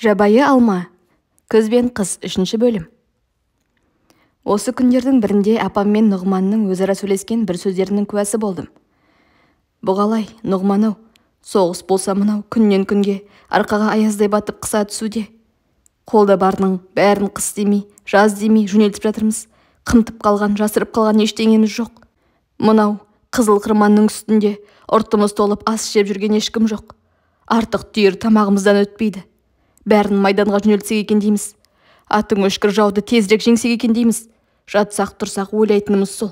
Жабайы алма. Көз бен қыз 3 бөлім. Осы күндердің бірінде апам мен Нұғманның өзара сөйлескен бір сөздерінің куәсі болдым. Бұғалай, Нұғман-ау, соғыс болса мынау күннен күнге арқаға аяздай батып қыса түсуде. Қолда барының бәрін қыс демей, жаз демей жөнелтіп жатырмыз. Қымтып қалған, жасырып қалған ештеңеміз жоқ. Мынау қызыл қырманның үстінде ұртымыз толып ас жеп жүрген ешкім жоқ. Артық түйір тамағымыздан өтпейді. Бәрін майданға жөнелтсек екен дейміз. Атың өшкір жауды тезірек жеңсек екен дейміз. Жатсақ тұрсақ ойлайтынымыз сол.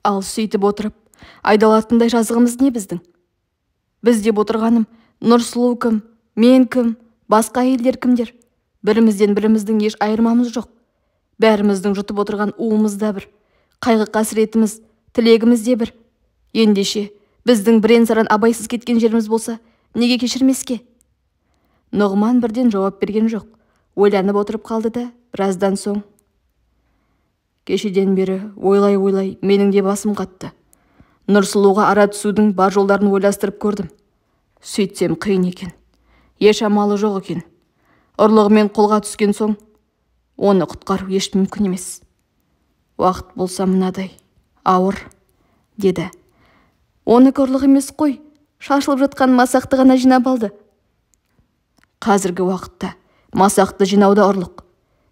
Ал сөйтіп отырып, айдалатындай жазығымыз не біздің? Біз деп отырғаным, Нұрсұлу кім, мен кім, басқа әйелдер кімдер? Бірімізден біріміздің еш айырмамыз жоқ. Бәріміздің жұтып отырған уымыз да бір. Қайғы қасіретіміз, тілегіміз де бір. Ендеше, біздің бірен-саран абайсыз кеткен жеріміз болса, неге кешірмеске? Нұғман бірден жауап берген жоқ. Ойланып отырып қалды да, біраздан соң: кешеден бері ойлай менің де басым қатты. Нұрсұлуға ара түсудің бар жолдарын ойластырып көрдім. Сөйтсем қиын екен. Еш амалы жоқ екен. Ұрлығымен қолға түскен соң, оны құтқару еш мүмкін емес. Уақыт болса мынадай, ауыр, деді. Оныкі ұрлық емес қой, шашылып жатқан масақты ғана жинап алды. Қазіргі уақытта масақты жинауда ұрлық.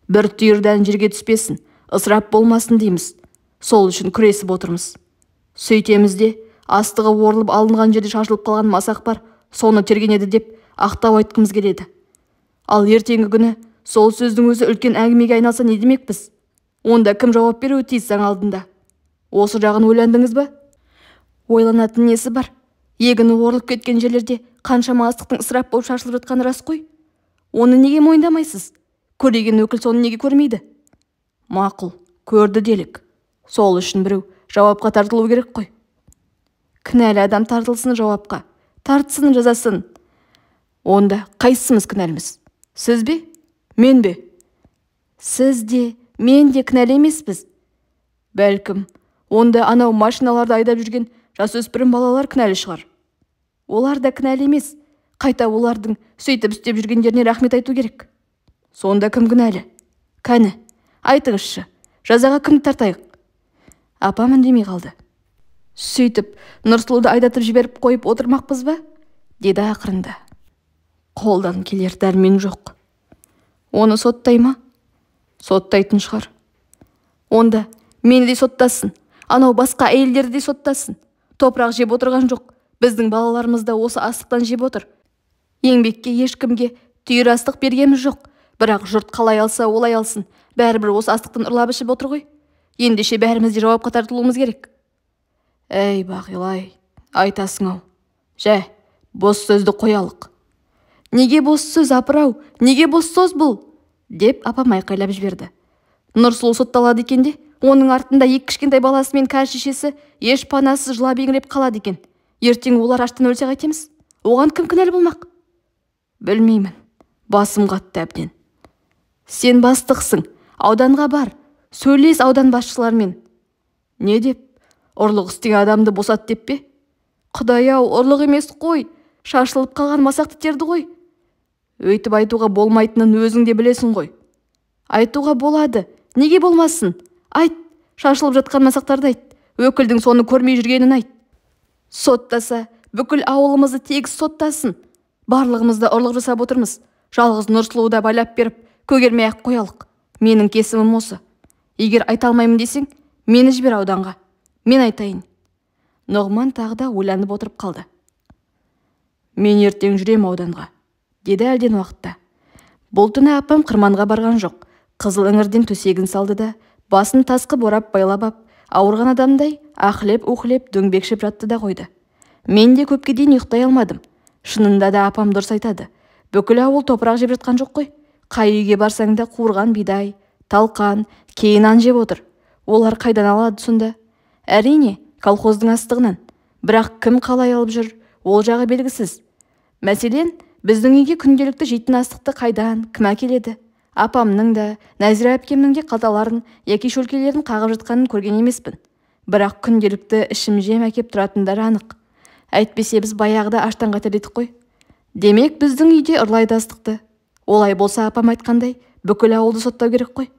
Бір түйірден жерге түспесін, ысырап болмасын дейміз. Сол үшін күресіп отырмыз. Сөйтеміз де, астығы орылып алынған жерде шашылып қалған масақ бар, соны тергенеді деп ақтау айтқымыз келеді. Ал ертеңгі күні сол сөздің өзі үлкен әңгімеге айналса не демекпіз? Онда кім жауап беруі тиіс заң алдында? Осы жағын ойландыңыз ба? Ойланатын несі бар? Егіні орылып кеткен жерлерде қаншама астықтың ысырап болып шашылып жатқаны рас қой. Оны неге мойындамайсыз? Көреген өкіл соны неге көрмейді? Мақұл, көрді делік. Сол үшін біреу жауапқа тартылу керек қой. Кінәлі адам тартылсын жауапқа, тартсын жазасын. Онда қайсымыз кінәліміз? Сіз бе? Мен бе? Сіз де, мен де кінәлі емеспіз. Бәлкім, онда анау машиналарды айдап жүрген жасөспірім балалар кінәлі шығар. Олар да кінәлі емес. Қайта олардың сөйтіп істеп жүргендеріне рахмет айту керек. Сонда кім кінәлі? Кәні, айтыңызшы, жазаға кімді тартайық? Апам үндемей қалды. Сөйтіп, Нұрсұлуды айдатып жіберіп қойып отырмақпыз ба? Деді ақырында. Қолдан келер дәрмен жоқ. Оны соттай ма? Соттайтын шығар. Онда мені де соттасын, анау басқа әйелдерді де соттасын. Топырақ жеп отырған жоқ. Біздің балаларымыз да осы астықтан жеп отыр. Еңбекке ешкімге түйір астық бергеміз жоқ. Бірақ жұрт қалай алса олай алсын. Бәрібір осы астықтан ұрлап ішіп отыр ғой. Ендеше бәріміз де жауапқа тартылуымыз керек. Әй Бағилай, айтасың-ау. Жә, бос сөзді қоялық. Неге бос сөз апырау? Неге бос сөз бұл? Деп апам айқайлап жіберді. Нұрсұлу сотталады екен де, оның артында екі кішкентай баласы мен кәрі шешесі еш панасыз жылап еңіреп қалады екен. Ертең олар аштан өлсе қайтеміз? Оған кім кінәлі болмақ? Білмеймін. Басым қатты әбден. Сен бастықсың. Ауданға бар. Сөйлес аудан басшылармен. Не деп? Ұрлық істеген адамды босат деп пе? Құдай-ау, ұрлық емес қой. Шашылып қалған масақты терді ғой. Өйтіп айтуға болмайтынын өзің де білесің ғой. Айтуға болады. Неге болмасын? Айт. Шашылып жатқан масақтарды айт. Өкілдің соны көрмей жүргенін айт. Соттаса, бүкіл ауылымызды тегіс соттасын. Барлығымызда ұрлық жасап отырмыз. Жалғыз Нұрсұлуды байлап беріп, көгермей-ақ қоялық. Менің кесімім осы. Егер айта алмаймын десең, мені жібер ауданға. Мен айтайын. Нұғман тағы да ойланып отырып қалды. Мен ертең жүрем ауданға, деді әлден уақытта. Бұл түні апам қырманға барған жоқ. Қызыл іңірден төсегін салды да, басын тасқы борап байлап ап, ауырған адамдай ақылеп-ұқылеп дөңбекшіп жатты да қойды. Мен де көпке дейін ұйықтай алмадым. Шынында да апам дұрыс айтады. Бүкіл ауыл топырақ жеп жатқан жоқ қой. Қай үйге барсаң да қуырған бидай, талқан, кейін нан жеп отыр. Олар қайдан алады сонда? Әрине, колхоздың астығынан. Бірақ кім қалай алып жүр, ол жағы белгісіз. Мәселен, біздің үйге күнделікті жейтін астықты қайдан, кім әкеледі? Апамның да, Нәзира әпкемнің де қалталарын, яки шөлкелерін қағып жатқанын көрген емеспін. Бірақ күнделікті ішім жем әкеп тұратындары анық. Әйтпесе біз баяғыда аштан қатерледік қой. Демек біздің үйде ұрлайды астықты. Олай болса апам айтқандай, бүкіл ауылды соттау керек қой.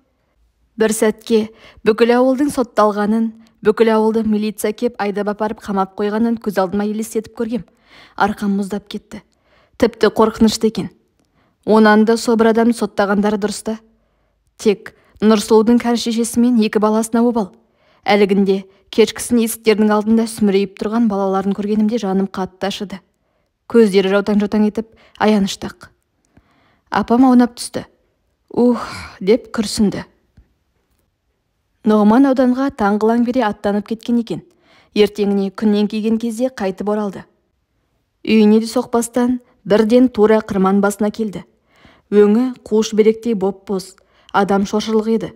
Бір сәтке бүкіл ауылдың сотталғанын, бүкіл ауылды милиция кеп айдап апарып қамап қойғанын көз алдыма елестетіп көргем. Арқам мұздап кетті. Тіпті қорқынышты екен. Онан да со бір адамды соттағандары дұрыста. Тек Нұрсұлудың кәрі шешесі мен 2 баласына обал. Әлігінде кешкісін есіктердің алдында сүмірейіп тұрған балаларын көргенімде жаным қатты ашыды. Көздері жаутаң-жаутаң етіп аяныштақ. Апам аунап түсті. Деп күрсінді. Нұғман ауданға таңғылаң бере аттанып кеткен екен. Ертеңіне күннен киген кезде қайтып оралды. Үйіне де соқпастан бірден тура қырман басына келді. Өңі қуыш беректей боп-боз, адам шошырлық еді.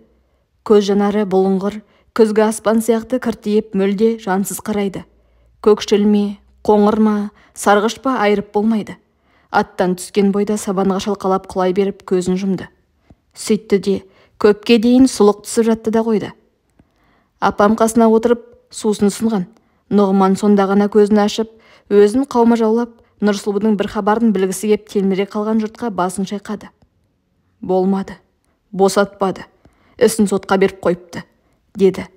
Көз жанары бұлыңғыр, күзгі аспан сияқты кіртиіп мүлде жансыз қарайды. Көкшіл ме, қоңыр ма, сарғыш па айырып болмайды. Аттан түскен бойда сабанға шалқалап құлай беріп көзін жұмды. Сөйтті де көпке дейін сұлық түсіп жатты да қойды. Апам қасына отырып сусын ұсынған. Нұғман сонда ғана көзін ашып, өзін қаума жаулап, Нұрсұлудың бір хабарын білгісі кеп телміре қалған жұртқа басын шайқады. Болмады, босатпады, ісін сотқа беріп қойыпты, деді.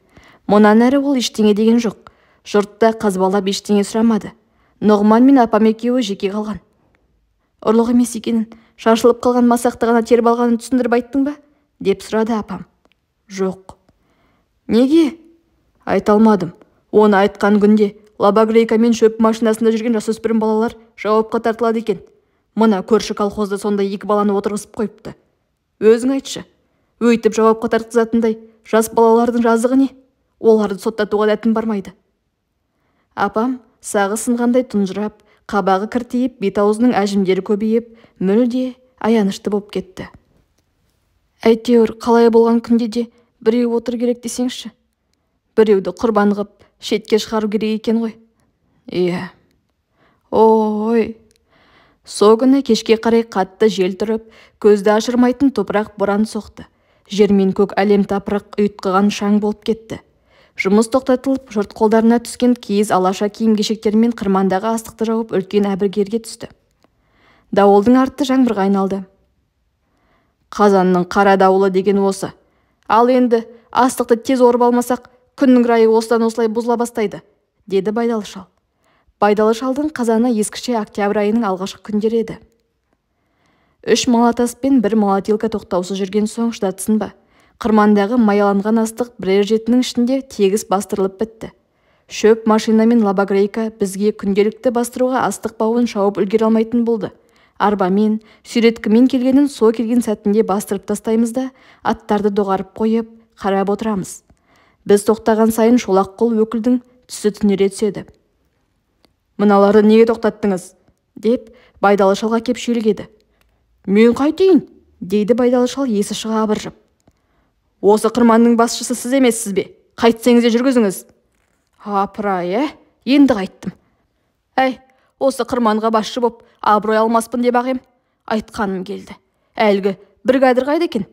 Мұнан әрі ол ештеңе деген жоқ. Жұртта қазбалап ештеңе сұрамады. Нұғман мен апам екеуі жеке қалған. Ұрлық емес екенін, шашылып қалған масақты ғана теріп алғанын түсіндіріп айттың ба? Деп сұрады апам. Жоқ. Неге? Айта алмадым. Оны айтқан күнде лабогрейка мен шөп машинасында жүрген жасөспірім балалар жауапқа тартылады екен. Мына көрші колхозда сондай 2 баланы отырғызып қойыпты. Өзің айтшы, өйтіп жауапқа тартқызатындай жас балалардың жазығы не? Оларды соттатуға дәтім бармайды. Апам сағы сынғандай тұнжырап, қабағы кіртиіп, бет-аузының әжімдері көбейіп, мүлде аянышты боп кетті. Әйтеуір қалай болған күнде де біреу отыр керек десеңші. Біреуді құрбан ғып, шетке шығару керек екен ғой. Иә. Ой. Со күні кешке қарай қатты жел тұрып, көзді ашырмайтын топырақ боран соқты. Жер мен көк әлем тапырық ұйтқыған шаң болып кетті. Жұмыс тоқтатылып, жұрт қолдарына түскен киіз алаша киім-кешектермен қырмандағы астықты жауып үлкен әбігерге түсті. Дауылдың арты жаңбырға айналды. Қазанның қара дауылы деген осы. Ал енді астықты тез орып алмасақ, күннің райы осыдан осылай бұзыла бастайды, деді Байдалы шал. Байдалы шалдың қазаны ескіше октябрь айының алғашқы күндері еді. 3 малатас пен 1 малатилка тоқтаусыз жүрген соң шыдатсын ба? Қырмандағы маяланған астық бірер жетінің ішінде тегіс бастырылып бітті. Шөп машина мен лабогрейка бізге күнделікті бастыруға астық бауын шауып үлгере алмайтын болды. Арбамен, сүйреткімен келгенін со келген сәтінде бастырып тастаймыз да, аттарды доғарып қойып, қарап отырамыз. Біз тоқтаған сайын шолақ қол өкілдің түсі түнере түседі. Мыналарды неге тоқтаттыңыз? Деп Байдалы шалға кеп шүйлгеді. Мен қайтейін? Дейді Байдалы шал есі шыға абыржып. Осы қырманның басшысы сіз емессіз бе? Қайтсеңіз де жүргізіңіз. Апыр-ай, енді қайттым. Әй, осы қырманға басшы боп, абырой алмаспын деп ағем. Айтқаным келді. Әлгі бригадир қайда екен?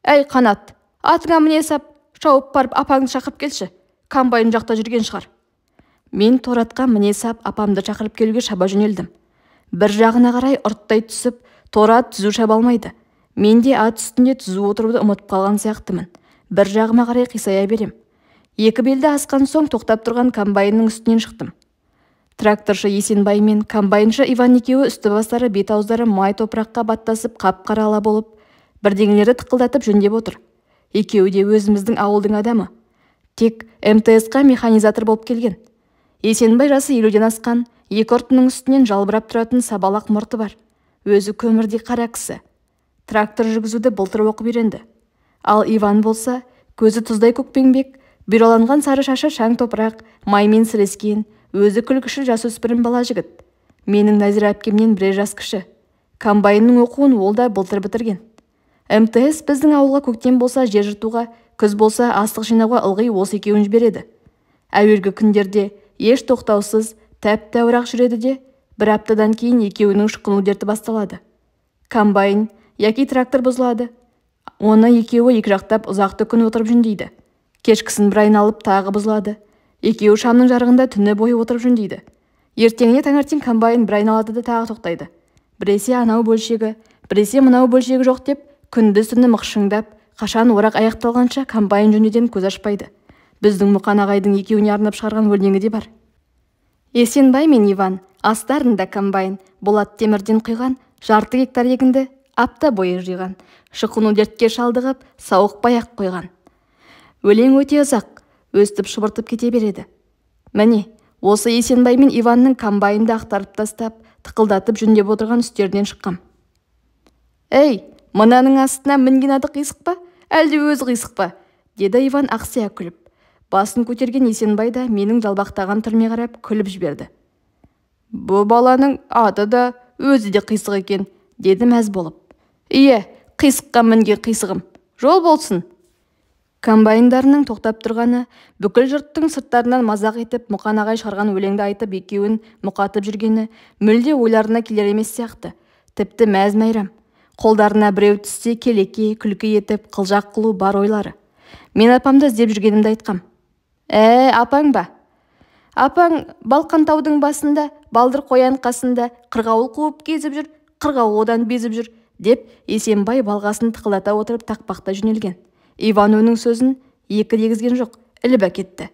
Әй, Қанат, атыңа міне сап, шауып барып апаңды шақырып келші. Комбайн жақта жүрген шығар. Мен торатқа міне сап, апамды шақырып келуге шаба жөнелдім. Бір жағына қарай ұрттай түсіп, торат түзу шаба алмайды. Мен де ат үстінде түзу отыруды ұмытып қалған сияқтымын. Бір жағыма қарай қисая берем. 2 белді асқан соң тоқтап тұрған комбайнның үстінен шықтым. Тракторшы Есенбай мен комбайншы Иван екеуі үсті бастары бет-ауыздары май топыраққа баттасып қап-қара ала болып, бірдеңелерді тықылдатып жөндеп отыр. Екеуі де өзіміздің ауылдың адамы. Тек МТС-қа механизатор болып келген. Есенбай жасы 50-ден асқан, 2 ұртының үстінен жалбырап тұратын сабалақ мұрты бар. Өзі көмірдей қара кісі. Трактор жүргізуді былтыр оқып үйренді. Ал Иван болса, көзі тұздай көкпеңбек, бүйраланған сары шашы шаң топырақ, маймен сірескен, өзі күлкішіл жасөспірім бала жігіт. Менің Нәзира әпкемнен бірер жас кіші. Комбайнның оқуын ол да былтыр бітірген. МТС біздің ауылға көктем болса жер жыртуға, күз болса астық жинауға ылғи осы екеуін жібереді. Әуелгі күндерде еш тоқтаусыз тәп-тәуір-ақ жүреді де, бір аптадан кейін екеуінің шықыну дерті басталады. Комбайн яки трактор бұзылады. Оны екеуі екі жақтап ұзақты күн отырып жөндейді. Кешкісін бір айналып тағы бұзылады. Екеуі шамның жарығында түні бойы отырып жөндейді. Ертеңіне таңертең комбайн бір айналады да тағы тоқтайды. Біресе анау бөлшегі, Біресе мынау бөлшегі жоқ деп күндіз-түні мықшыңдап, қашан орақ аяқталғанша комбайн жөнеден көз ашпайды. Біздің Мұқан ағайдың екеуіне арнап шығарған өлеңі де бар. Есенбай мен Иван астарында комбайн болат темірден құйған 1/2 гектар егінді апта бойы жиған. Шықыну дертке шалдығып, сауықпай-ақ қойған. Өлең өте ұзақ, өстіп шұбыртып кете береді. Міне, осы Есенбай мен Иванның комбайнды ақтарып тастап, тықылдатып жүндеп отырған үстерден шыққам. «Ей, мынаның астына мінген аты қисық па, әлде өзі қисық па?» деді Иван ақсия күліп. Басын көтерген Есенбай да менің жалбақтаған түрме қарап күліп жіберді. «Бұ баланың аты да өзі де қисық екен», деді мәз болып. «Ие, қисыққа мінген қисығым. Жол болсын». Комбайндарының тоқтап тұрғаны, бүкіл жұрттың сырттарынан мазақ етіп Мұқан ағай шығарған өлеңді айтып екеуін мұқатып жүргені мүлде ойларына келер емес сияқты. Тіпті мәз-майрам. Қолдарына біреу түссе келеке, күлкі етіп қылжақ қылу бар ойлары. Мен апамды іздеп жүргенімді айтқам. Апаң ба? Апаң Балқантаудың басында, балдыр қоян қасында қырғауыл қуып кезіп жүр, қырғауыл одан безіп жүр, деп Есенбай балғасын тықылдата отырып тақпақта жөнелген. Иван оның сөзін екі дегізген жоқ, іліп әкетті.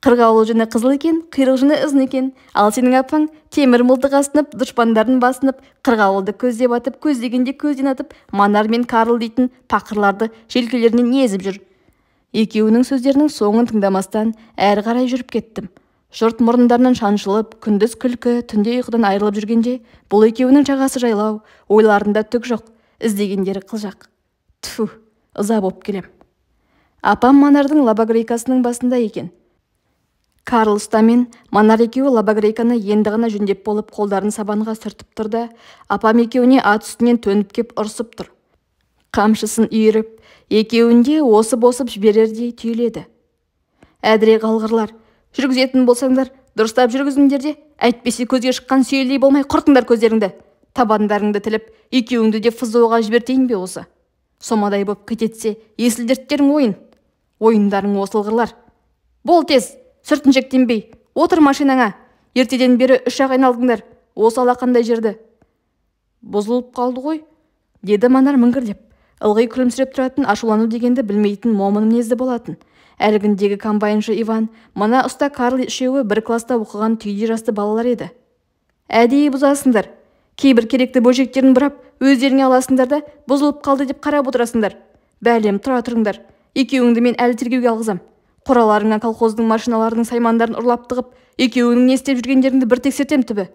Қырғауыл жүні қызыл екен, құйрық жүні ызын екен, ал сенің апаң темір мылтық асынып, дұшпандарын басынып, қырғауылды көздеп атып, көздегенде көзден атып, Манар мен Карл дейтін пақырларды желкелерінен езіп жүр. Екеуінің сөздерінің соңын тыңдамастан әрі қарай жүріп кеттім. Жұрт мұрындарынан шаншылып, күндіз күлкі, түнде ұйқыдан айырылып жүргенде, бұл екеуінің жағасы жайлау, ойларында түк жоқ, іздегендері қылжақ. Тфу, ыза боп келем. Апам Манардың лабогрейкасының басында екен. Карл ұстамен Манар екеуі лабогрейканы енді ғана жүндеп болып қолдарын сабанға сүртіп тұрды. Апам екеуіне ат үстінен төніп кеп ұрсып тұр. Қамшысын үйіріп, екеуінде осып-осып жіберердей түйіледі. Әдіре қалғырлар, жүргізетін болсаңдар, дұрыстап жүргізіңдер де, әйтпесе көзге шыққан сүйелдей болмай құртыңдар көздеріңді. Табандарыңды тіліп, екеуіңді де фызоға жібертейін бе осы? Сомадай боп кететсе, есілдерттерің ойындарың осылғырлар. Бол тез, сүртіншектенбей, отыр машинаңа. Ертеден бері 3-ақ айналдыңдар, осы алақандай жерді. Бұзылып қалды ғой, деді Манар міңгірлеп. Ылғи күлімсіреп тұратын, ашулану дегенді білмейтін момын мінезді болатын. Әлгіндегі комбайншы Иван, мына ұста Карл үшеуі бір класста оқыған түйде жасты балалар еді. Әдейі бұзасыңдар. Кейбір керекті бөлшектерін бұрап, өздеріңе аласыңдар да, бұзылып қалды деп қарап отырасыңдар. Бәлем, тұра тұрыңдар. Екеуіңді мен әлі тергеуге алғызам. Қораларыңа колхоздың машиналарының саймандарын ұрлап тығып, екеуіңнің не істеп жүргендеріңді бір тексертем түбі.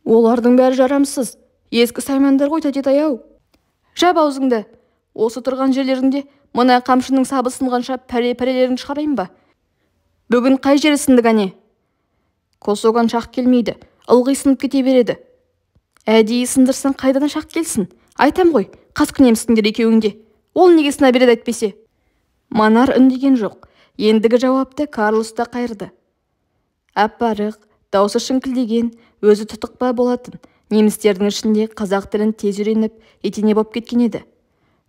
Олардың бәрі жарамсыз. Ескі саймандар ғой, тәтет-ай-ау. Жап аузыңды. Осы тұрған жерлеріңде мына қамшының сабы сынғанша пәре-пәрелеріңді шығарайын ба? Бүгін қай жері сынды ғане? Косоган шақ келмейді, ылғи сынып кете береді. Әдейі сындырсан қайдан шақ келсін? Айтам ғой, қаскүнемсіңдер екеуіңде. Ол неге сына береді әйтпесе? Манар үндеген жоқ. Ендігі жауапты Карл ұста қайырды. Аппарық, даусы шыңкілдеген, өзі тұтықпа болатын. Немістердің ішінде қазақ тілін тез үйреніп, етене боп кеткен еді.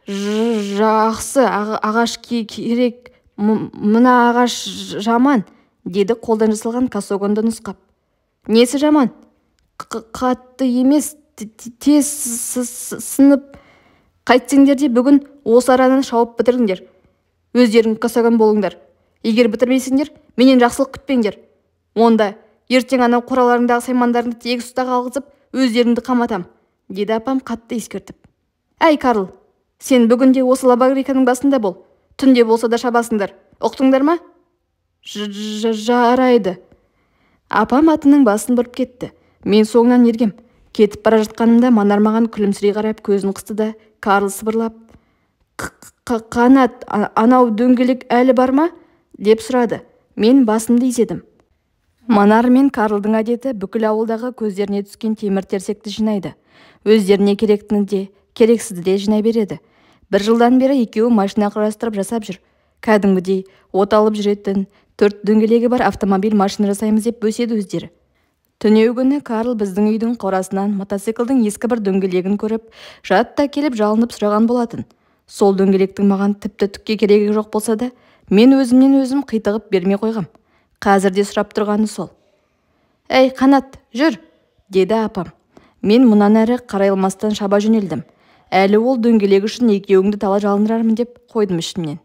Жақсы, ағаш керек, мына ағаш жаман, деді қолдан жасалған косогонды нұсқап. Несі жаман? Қатты емес, тез сынып. Қайтсеңдер де бүгін осы аранын шауып бітіріңдер. Өздерің косогон болыңдар. Егер бітірмейсіңдер, менен жақсылық күтпеңдер. Онда ертең анау қораларыңдағы саймандарыңды тегіс ұстаға алғызып, өздеріңді қаматам, деді апам қатты ескертіп. Әй, Карл, сен бүгінде осы лабогрейканың басында бол. Түнде болса да шабасыңдар. Ұқтыңдар ма? Жарайды. Апам атының басын бұрып кетті. Мен соңынан ергем. Кетіп бара жатқанымда Манар маған күлімсірей қарап көзін қысты да Карл сыбырлап: «Қанат, анау дөңгелек әлі бар ма?» деп сұрады. Мен басымды изедім. Манар мен Карлдың әдеті бүкіл ауылдағы көздеріне түскен темір-терсекті жинайды. Өздеріне керектіні де, керексізді де жинай береді. Бір жылдан бері екеуі машина құрастырып жасап жүр. Кәдімгідей от алып жүретін, 4 дөңгелегі бар автомобиль машина жасаймыз деп бөседі өздері. Түнеу күні Карл біздің үйдің қорасынан мотоциклдің ескі бір дөңгелегін көріп, жатта келіп жалынып сұраған болатын. Сол дөңгелектің маған тіпті түкке керегі жоқ болса да, мен өзімнен өзім қитығып бермей қойғам. Қазірде сұрап тұрғаны сол. «Әй, Қанат, жүр!» деді апам. Мен мұнан әрі қарай алмастан шаба жөнелдім. Әлі ол дөңгелек үшін екеуіңді тала жалындырармын деп қойдым ішімнен.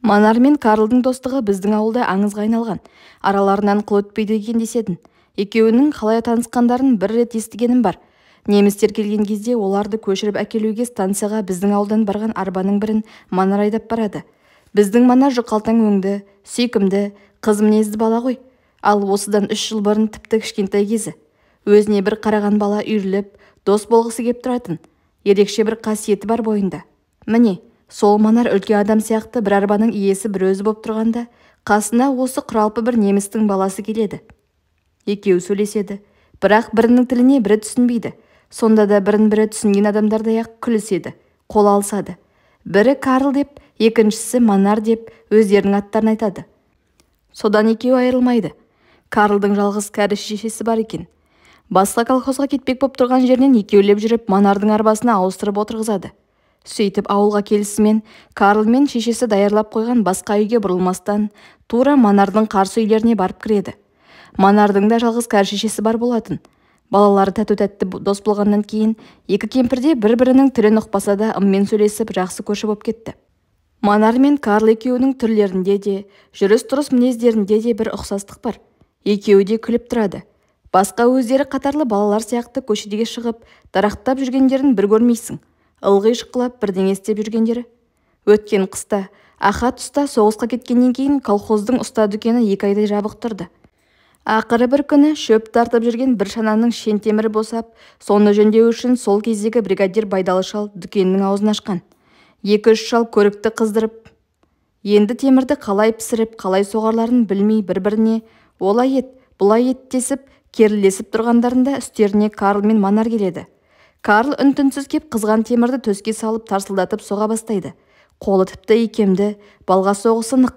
Манар мен Карлдың достығы біздің ауылда аңызға айналған. Араларынан қыл өтпейді екен десетін. Екеуінің қалай танысқандарын бір рет естігенім бар. Немістер келген кезде оларды көшіріп әкелуге станцияға біздің ауылдан барған арбаның бірін Манар айдап барады. Біздің Манар жұқалтаң өңді, сүйкімді, қыз мінезді бала ғой. Ал осыдан 3 жыл бұрын тіпті кішкентай кезі. Өзіне бір қараған бала үйріліп, дос болғысы кеп тұратын. Ерекше бір қасиеті бар бойында. Міне, сол Манар үлкен адам сияқты бір арбаның иесі бір өзі боп тұрғанда, қасына осы құралпы бір немістің баласы келеді. Екеуі сөйлеседі, бірақ бірінің тіліне бірі түсінбейді. Сонда да бірін-бірі түсінген адамдардай-ақ күліседі, қол алысады. Бірі Карл деп, екіншісі Манар деп өздерінің аттарын айтады. Содан екеуі айырылмайды. Карлдың жалғыз кәрі шешесі бар екен. Басқа колхозға кетпек боп тұрған жерінен екеулеп жүріп Манардың арбасына ауыстырып отырғызады. Сөйтіп ауылға келісімен Карл мен шешесі даярлап қойған басқа үйге бұрылмастан тура Манардың қарсы үйлеріне барып кіреді. Манардың да жалғыз кәрі шешесі бар болатын. Балалары тәтті дос болғаннан кейін екі кемпірде бір-бірінің тілін ұқпаса да ыммен сөйлесіп жақсы көрші боп кетті. Манар мен Карл екеуінің түрлерінде де, жүріс-тұрыс мінездерінде де бір ұқсастық бар. Екеуі де күліп тұрады. Басқа өздері қатарлы балалар сияқты көшедегі шығып, дарақтап жүргендерін бір көрмейсің. Ылғи шыққылап бірдеңе істеп жүргендері. Өткен қыста, ахат тұста соғысқа кеткеннен кейін колхоздың ұста дүкені 2 айдай жабық тұрды. Ақыры бір күні шөп тартып жүрген бір шананың шен темірі босап, соны жөндеу үшін сол кездегі бригадир Байдалы шал дүкеннің аузын ашқан. 2-3 шал көрікті қыздырып, енді темірді қалай пісіріп, қалай соғарларын білмей бір-біріне олай ет, бұлай ет десіп, керілесіп тұрғандарында үстеріне Карл мен Манар келеді. Карл үн-түнсіз кеп қызған темірді төске салып тарсылдатып соға бастайды. Қолы тіпті икемді, балға соғысы нық.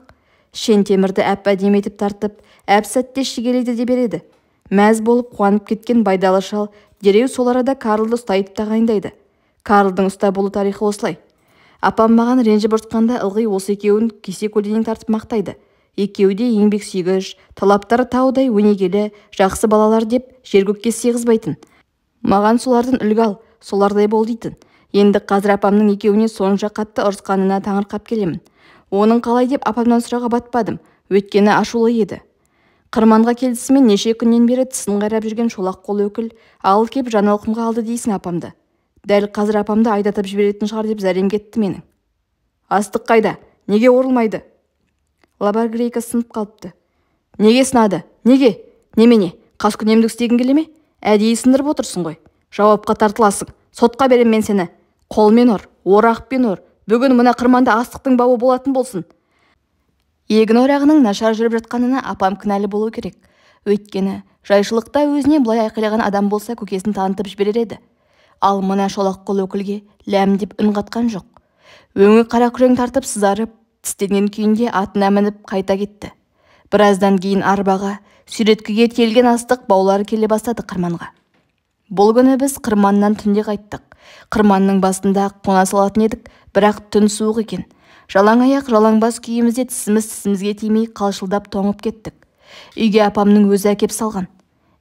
Шен темірді әп-әдемі етіп тартып, әп-сәтте шегелейді де береді. Мәз болып қуанып кеткен Байдалы шал дереу сол арада Карлды ұстайтып тағайындайды. Карлдың ұста болу тарихы осылай. Апам маған ренжіп ұрысқанда ылғи осы екеуін кесе-көлденең тартып мақтайды. Екеуі де еңбек сүйгіш, талаптары таудай өнегелі, жақсы балалар деп жер-көкке сыйғызбайтын. Маған солардан үлгі ал, солардай бол дейтін. Енді қазір апамның екеуіне сонша қатты ұрысқанына таңырқап келемін. Оның қалай деп апамнан сұрауға батпадым, өйткені ашулы еді. Қырманға келісімен неше күннен бері тісін қайрап жүрген шолақ қол өкіл ал кеп жаналқымға алды дейсің апамды. Дәл қазір апамды айдатып жіберетін шығар деп зәрем кетті менің. Астық қайда? Неге орылмайды? Лабаргрейка сынып қалыпты. Неге сынады? Неге? Немене? Қаскүнемдік істегің келе ме? Әдейі сындырып отырсың ғой. Жауапқа тартыласың. Сотқа берем мен сені. Қолмен ұр, орақпен ұр. Бүгін мына қырманда астықтың бауы болатын болсын. Егін орағының нашар жүріп жатқанына апам кінәлі болу керек. Өйткені жайшылықта өзіне бұлай айқайлаған адам болса көкесін танытып жіберер еді. Ал мына шолақ қол өкілге ләм деп үн қатқан жоқ. Өңі қара күрең тартып сызарып, тістенген күйінде атына мініп қайта кетті. Біраздан кейін арбаға сүйреткіге тиелген астық баулары келе бастады қырманға. Бұл күні біз қырманнан түнде қайттық. Қырманның басында қона салатын едік, бірақ түн суық екен. Жалаң аяқ, жалаңбас күйімізде тісіміз тісімізге тимей қалшылдап тоңып кеттік. Үйге апамның өзі әкеп салған.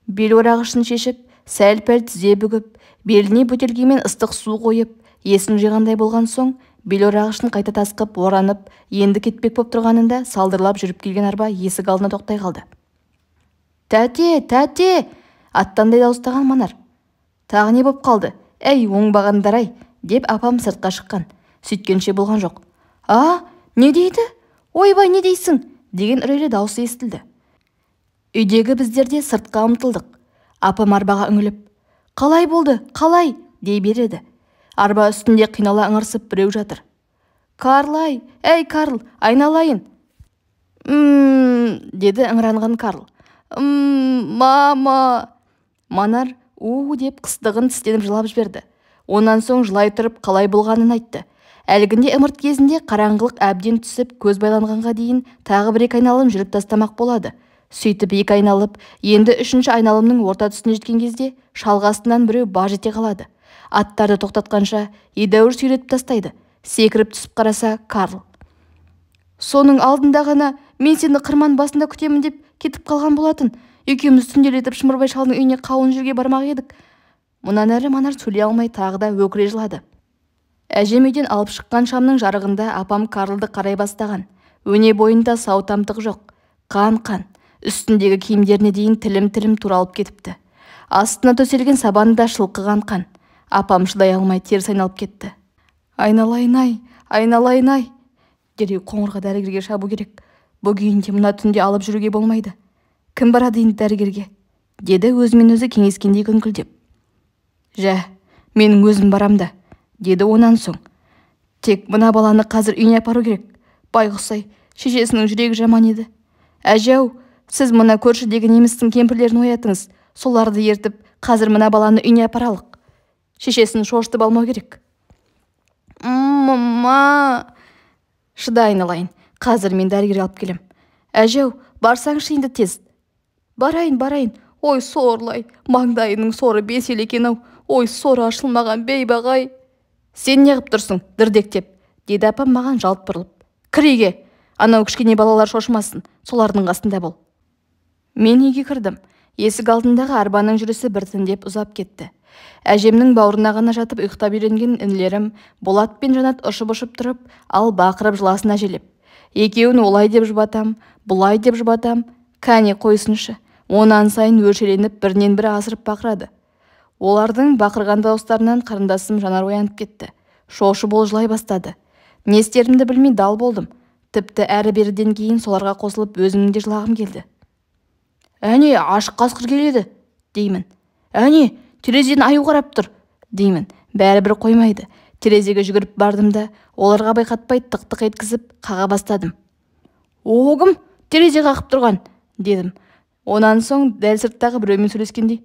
Бел орағышын шешіп, сәл-пәл тізе бүгіп, беліне бөтелкемен ыстық су қойып, есін жиғандай болған соң, бел орағышын қайта тасқып, оранып, енді кетпек боп тұрғанында салдырлап жүріп келген арба есік алдына тоқтай қалды. Тәте, тәте! Аттандай дауыстаған Манар. Тағы не боп қалды? Әй, оңбағандар-ай, деп апам сыртқа шыққан. Сөйткенше болған жоқ. Не дейді? Ойбай, не дейсің? Деген үрейлі дауысы естілді. Үйдегі біздерде сыртқа ұмтылдық. Апам арбаға үңіліп, қалай болды, қалай? Дей береді. Арба үстінде қинала ыңырсып біреу жатыр. Карл-ай, әй Карл, айналайын. Деді ыңыранған Карл. Мама. Манар деп қыстығын тістеніп жылап жіберді. Онан соң жылай тұрып қалай болғанын айтты. Әлгінде ымырт кезінде қараңғылық әбден түсіп көз байланғанға дейін тағы бір екі айналым жүріп тастамақ болады. Сөйтіп екі айналып, енді үшінші айналымның орта тұсына жеткен кезде шалғасынан біреу баж ете қалады. Аттарды тоқтатқанша едәуір сүйретіп тастайды. Секіріп түсіп қараса Карл. Соның алдында ғана мен сені қырман басында күтемін деп кетіп қалған болатын. Екеуміз түнделетіп Шымырбай шалдың үйіне қауын жерге бармақ едік. Мұнан әрі Манар сөйлей алмай тағы да өкіре жылады. Әжем үйден алып шыққан шамның жарығында апам Карлды қарай бастаған. Өне бойында сау тамтық жоқ. Қан. Үстіндегі киімдеріне дейін тілім туралып кетіпті. Астына төселген сабанында шылқыған қан. Апам шыдай алмай теріс айналып кетті. Айналайын-ай. Дереу қоңырға дәрігерге шабу керек. Бұл күйінде мына түнде алып жүруге болмайды. Кім барады енді дәрігерге? Деді өзімен өзі кеңескендей күңкілдеп. Жә, менің өзім барамда, деді онан соң. Тек мына баланы қазір үйіне апару керек. Байғұс-ай, шешесінің жүрегі жаман еді. Әже-ау, сіз мына көршідегі немістің кемпірлерін оятыңыз. Соларды ертіп, қазір мына баланы үйіне апаралық. Шешесін шошытып алмау керек. Мама! Шыда, айналайын. Қазір мен дәрігерге алып келем. Әже-ау, барсаңшы енді тез. Барайын. Ой, сорлай. Маңдайының соры 5 ел екен-ау. Ой, соры ашылмаған бейбағай. Сен не қып тұрсың, дірдектеп, деді апам маған жалт бұрылып. Кір үйге. Анау кішкене балалар шошымасын. Солардың қасында бол. Мен үйге кірдім. Есік алдындағы арбаның жүрісі біртіндеп ұзап кетті. Әжемнің бауырына ғана жатып ұйықтап үйренген інілерім Болат пен Жанат ұшып тұрып, ал бақырып жыласын әжелеп. Екеуін олай деп жұбатам, бұлай деп жұбатам. Кәне қойсыншы. Онан сайын өршеленіп бірінен бірі асырып бақырады. Олардың бақырған дауыстарынан қарындасым Жанар оянып кетті. Шошып ол жылай бастады. Не істерімді білмей дал болдым. Тіпті әрі-беріден кейін соларға қосылып өзімнің де жылағым келді. Әне, ашық қасқыр келеді, деймін. Әне, терезеден аю қарап тұр, деймін. Бәрібір қоймайды. Терезеге жүгіріп бардым да, оларға байқатпай тық-тық еткізіп қаға бастадым. Оғым, терезе қақып тұрған, дедім. Онан соң дәл сырттағы біреумен сөйлескендей.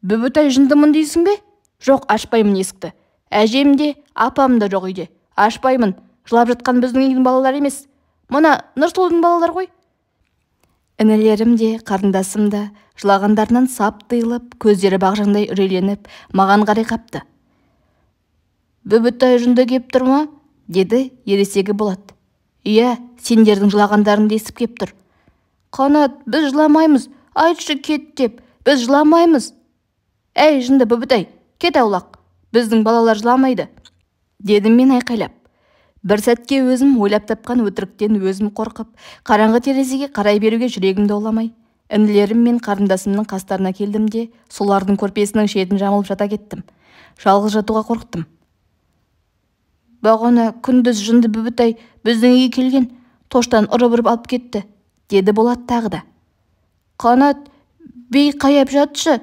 Бүбітай жындымын дейсің бе? Жоқ, ашпаймын есікті. Әжем де, апам да жоқ үйде. Ашпаймын. Жылап жатқан біздің үйдің балалары емес. Мұна Нұрсұлудың балалар ғой. Інілерім де, қарындасым да жылағандарынан сап тыйылып, көздері бағжаңдай үрейленіп, маған қарай қапты. Бүбітай жынды кеп тұр ма? Деді ересегі Болат. Иә, сендердің жылағандарыңды естіп кеп тұр. Қанат, біз жыламаймыз. Айтшы кет деп, біз жыламаймыз. Әй, жынды Бүбітай, кет аулақ. Біздің балалар жыламайды, дедім мен айқайлап. Бір сәтке өзім ойлап тапқан өтіріктен өзім қорқып, қараңғы терезеге қарай беруге жүрегімді ауламай, інілерім мен қарындасымның қастарына келдім де, солардың көрпесінің шетін жамылып жата кеттім. Жалғыз жатуға қорықтым. Бағана күндіз жынды Бүбітай біздің үйге келген, тоштан ұрып алып кетті, деді Болат тағы да. Қанат, бей қаяп жатшы,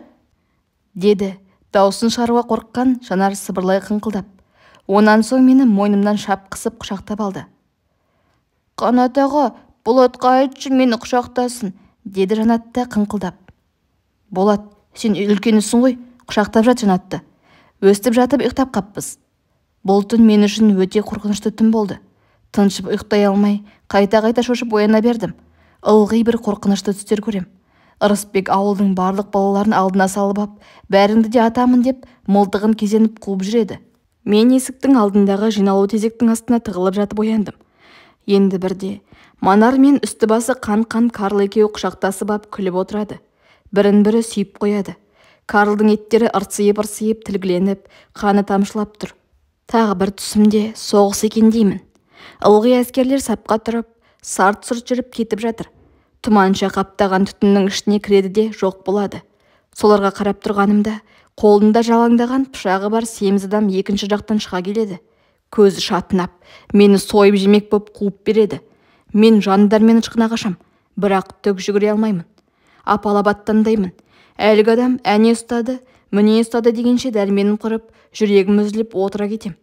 деді. Даусын шығаруға қорыққан Жанар сыбырлай қыңқылдап. Онан соң мені мойнымнан шап қысып құшақтап алды. Қанат аға, Болатқа айтшы мені құшақтасын, деді Жанат та қыңқылдап. Болат, сен үлкенісің ғой, құшақтап жат Жанатты. Өстіп жатып ұйықтап қаппыз. Бұл түн мен үшін өте қорқынышты түн болды. Тыншып ұйықтай алмай, қайта шошып ояна бердім. Ылғи бір қорқынышты түстер көрем. Ырысбек ауылдың барлық балаларын алдына салып ап, бәріңді де атамын деп, мылтығын кезеніп қуып жүреді. Мен есіктің алдындағы жиналу тезектің астына тығылып жатып ояндым. Енді бірде Манар мен үсті басы қан Карл екеуі құшақтасып ап күліп отырады. Бірін-бірі сүйіп қояды. Карлдың еттері ырсиып тілгіленіп, қаны тамшылап тұр. Тағы бір түсімде соғыс екен деймін. Ылғи әскерлер сапқа тұрып, сарт-сұрт жүріп кетіп жатыр. Тұманша қаптаған түтіннің ішіне кіреді де жоқ болады. Соларға қарап тұрғанымда, қолында жалаңдаған пышағы бар семіз адам екінші жақтан шыға келеді. Көзі шатынап, мені сойып жемек боп қуып береді. Мен жандармен ышқына қашам, бірақ түк жүгіре алмаймын. Апалап аттандаймын. Әлгі адам әне ұстады, міне ұстады дегенше дәрменім құрып, жүрегім үзіліп отыра кетем.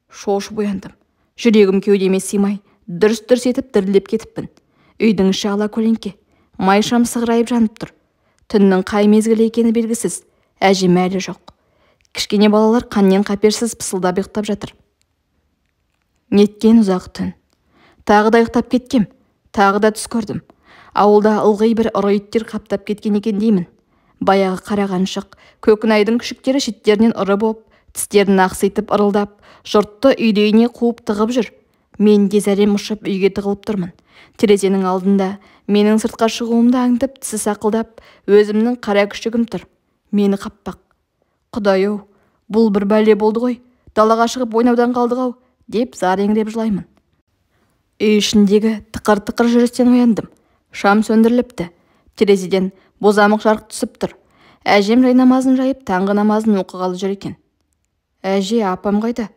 Шошып ояндым. Жүрегім кеудеме сыймай, дүрс-дүрс етіп дірілдеп кетіппін. Үйдің іші ала көлеңке, майшам сығырайып жанып тұр. Түннің қай мезгілі екені белгісіз, әжем әлі жоқ. Кішкене балалар қаннен қаперсіз пысылдап ұйықтап жатыр. Неткен ұзақ түн. Тағы да ұйықтап кеткем, тағы да түс көрдім. Ауылда ылғи бір ұры иттер қаптап кеткен екен деймін. Баяғы қарағаншық, көкнайдың күшіктері шеттерінен ұры боп, тістерін ақситып ырылдап, жұртты үйдейіне қуып тығып жүр. Мен де зәрем ұшып үйге тығылып тұрмын. Терезенің алдында менің сыртқа шығуымды аңдып, тісі сақылдап, өзімнің қара күшігім тұр. Мені қаппақ. Құдай-ау, бұл бір бәле болды ғой, далаға шығып ойнаудан қалдық-ау, деп зар еңіреп жылаймын. Үй ішіндегі тықыр-тықыр жүрістен ояндым. Шам сөндіріліпті. Терезеден бозамық жарық түсіп тұр. Әжем жай намазын жайып, таңғы намазын оқығалы жүр екен. Әже, апам қайда?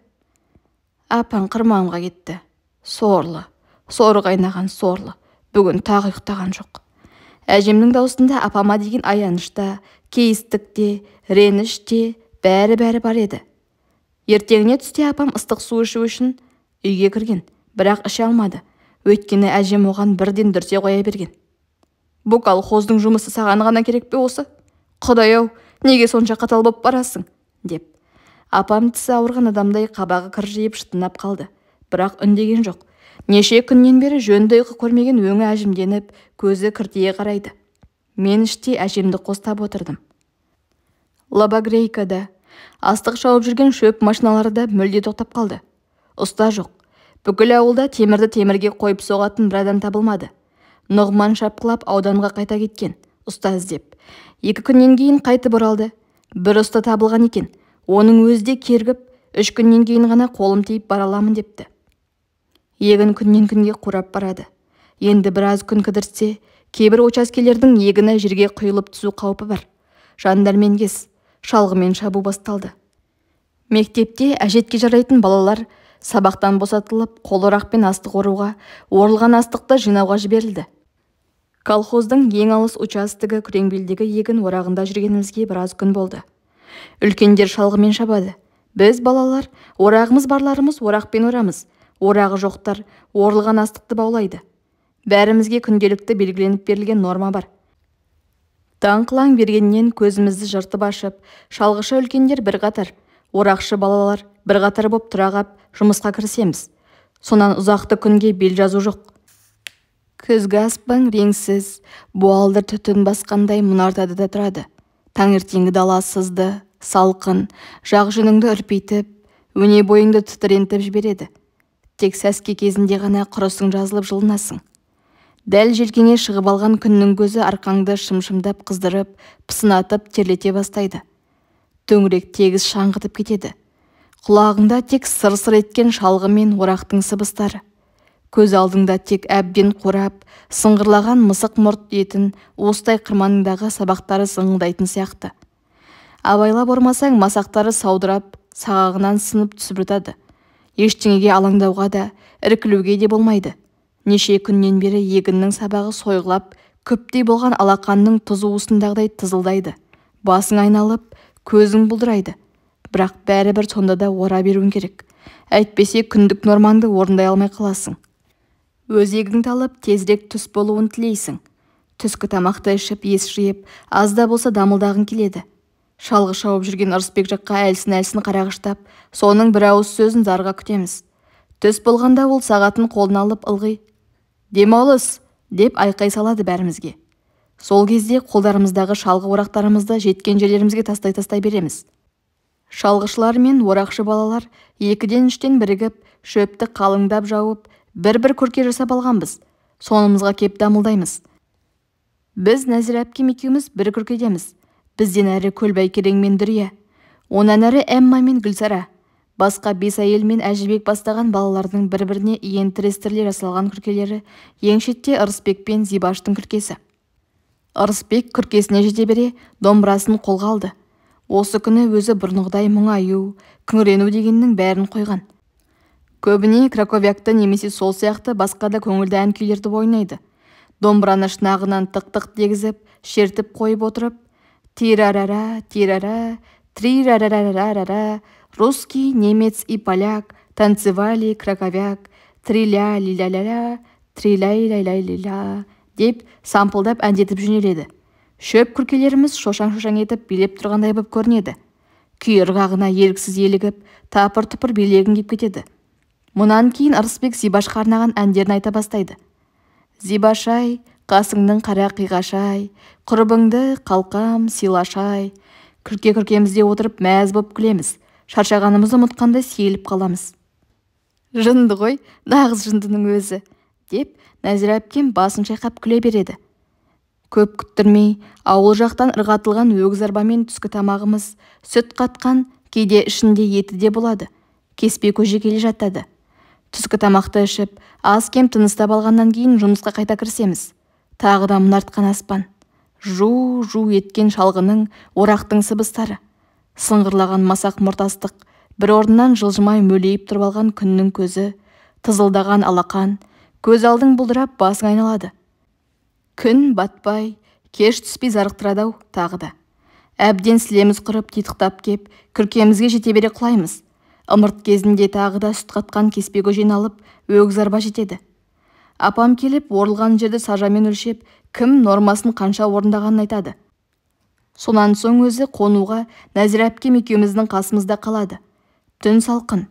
Апам қырманға кетті. Сорлы, соры қайнаған сорлы. Бүгін тағы ұйықтаған жоқ. Әжемнің даусында апама деген аяныш та, кейістік те, реніш те, бәрі бар еді. Ертеңіне түсте апам ыстық су ішу үшін үйге кірген, бірақ іше алмады. Өйткені әжем оған бірден дүрсе қоя берген. Бұл колхоздың жұмысы саған ғана керек пе осы? Құдай-ау, неге сонша қатал боп барасың? Деп. Апам тісі ауырған адамдай қабағы кіржиіп шытынап қалды. Бірақ үндеген жоқ. Неше күннен бері жөнді ұйқы көрмеген өңі әжімденіп, көзі кіртие қарайды. Мен іште әжемді қостап отырдым. Лобогрейкада, астық шауып жүрген шөп машиналары да мүлде тоқтап қалды. Ұста жоқ. Бүкіл ауылда темірді темірге қойып соғатын бір адам табылмады. Нұғман шапқылап ауданға қайта кеткен, ұста іздеп. 2 күннен кейін қайтып оралды. Бір ұста табылған екен. Оның өзі де кергіп, 3 күннен кейін ғана қолым тиіп бара аламын депті. Егін күннен күнге қурап барады. Енді біраз күн кідірсе, кейбір учаскелердің егіні жерге құйылып түсу қаупі бар. Жандармен кес, шалғымен шабу басталды. Мектепте әжетке жарайтын балалар сабақтан босатылып, қолорақпен астық оруға, орылған астықты жинауға жіберілді. Колхоздың ең алыс участығы Күреңбелдегі егін орағында жүргенімізге біраз күн болды. Үлкендер шалғымен шабады. Біз балалар, орағымыз барларымыз орақпен орамыз. Орағы жоқтар орылған астықты баулайды. Бәрімізге күнделікті белгіленіп берілген норма бар. Таңқылаң бергеннен көзімізді жыртып ашып, шалғышы үлкендер бір қатар, орақшы балалар бір қатар боп тұрағап, жұмысқа кірісеміз. Сонан ұзақты күнге бел жазу жоқ. Күзгі аспан реңсіз, буалдыр түтін басқандай мұнартады да тұрады. Таңертеңгі дала сызды, салқын, жақ жүніңді үрпейтіп, өне бойыңды тітірентіп жібереді. Тек сәске кезінде ғана құрысың жазылып жылынасың. Дәл желкеңе шығып алған күннің көзі арқаңды шымшымдап қыздырып, пысынатып терлете бастайды. Төңірек тегіс шаңғытып кетеді. Құлағыңда тек сыр-сыр еткен шалғы мен орақтың сыбыстары. Көз алдыңда тек әбден қурап, сыңғырлаған мысық мұрт етін уыстай қырманыңдағы сабақтары сыңылдайтын сияқты. Абайлап ормасаң масақтары саудырап, сағағынан сынып түсіп жатады. Ештеңеге алаңдауға да, іркілуге де болмайды. Неше күннен бері егіннің сабағы сойғылап, көптей болған алақанның тұз уысындағыдай тызылдайды. Басың айналып, көзің бұлдырайды. Бірақ бәрібір сонда да ора беруің керек. Әйтпесе күндік нормаңды орындай алмай қаласың. Өзегіңді алып тезірек түс болуын тілейсің. Түскі тамақты ішіп, ес жиып, аз да болса дамылдағың келеді. Шалғы шауып жүрген Ырысбек жаққа әлсін қарағыштап, соның бір ауыз сөзін зарға күтеміз. Түс болғанда ол сағатын қолына алып ылғи «Демалыс!» деп айқай салады бәрімізге. Сол кезде қолдарымыздағы шалғы орақтарымызды жеткен жерлерімізге тастай береміз. Шалғышылар мен орақшы балалар 2-3-тен бірігіп, шөпті қалыңдап жауып, бір-бір көрке жасап алғанбыз. Сонымызға кеп дамылдаймыз. Біз Нәзира әпкем екеуміз бір күркедеміз. Бізден әрі Көлбай Керең мен Дүрия, онан әрі Эмма мен Гүлсара. Басқа 5 әйел мен Әжібек бастаған балалардың бір-біріне иен тірестірлер жасалған күркелері, ең шетте Ырысбек пен Зибаштың күркесі. Ырысбек күркесіне жете бере домбырасын қолға алды. Осы күні өзі бұрынғыдай мұңаю, күңірену дегеннің бәрін қойған. Көбіне краковякты немесе сол сияқты басқа да көңілді ән күйлерді ойнайды. Домбыраны шынағынан тық-тық дегізіп, шертіп қойып отырып, тирарара, тирара, трирарарарара, русский, немец и поляк танцевали краковяк, триля-лиля-ля-ля, триля-ля-ля-ля деп сампылдап әндетіп жөнеледі. Шөп күркелеріміз шошаң-шошаң етіп билеп тұрғандай боп көрінеді. Күй ырғағына еріксіз елігіп, тапыр-тұпыр билегін кеп кетеді. Мұнан кейін Ырысбек Зибашқа арнаған әндерін айта бастайды. Зибашай, қасыңның қара қиғашай, құрбыңды қалқам сыйлашай. Күрке-күркемізде отырып мәз боп күлеміз. Шаршағанымызды ұмытқандай сейіліп қаламыз. Жынды ғой, нағыз жындының өзі, деп Нәзира әпкем басын шайқап күле береді. Көп күттірмей ауыл жақтан ырғатылған өгіз арбамен түскі тамағымыз, сүт қатқан, кейде ішінде еті де болады. Кеспе көже келе жатады. Түскі тамақты ішіп, аз кем тыныстап алғаннан кейін жұмысқа қайта кірісеміз. Тағы да мұнартқан аспан. Жу-жу еткен шалғының, орақтың сыбыстары. Сыңғырлаған масақ мұртастық, бір орнынан жылжымай мөлейіп тұрып алған күннің көзі, тызылдаған алақан, көз алдың бұлдырап басың айналады. Күн батпай, кеш түспей зарықтырады-ау тағы да. Әбден сілеміз құрып титықтап кеп, күркемізге жете бере құлаймыз. Ымырт кезінде тағы да сүт қатқан кеспе көжені алып, өгіз арба жетеді. Апам келіп, орылған жерді сажамен өлшеп, кім нормасын қанша орындағанын айтады. Сонан соң өзі қонуға Нәзира әпкем екеуміздің қасымызда қалады. Түн салқын,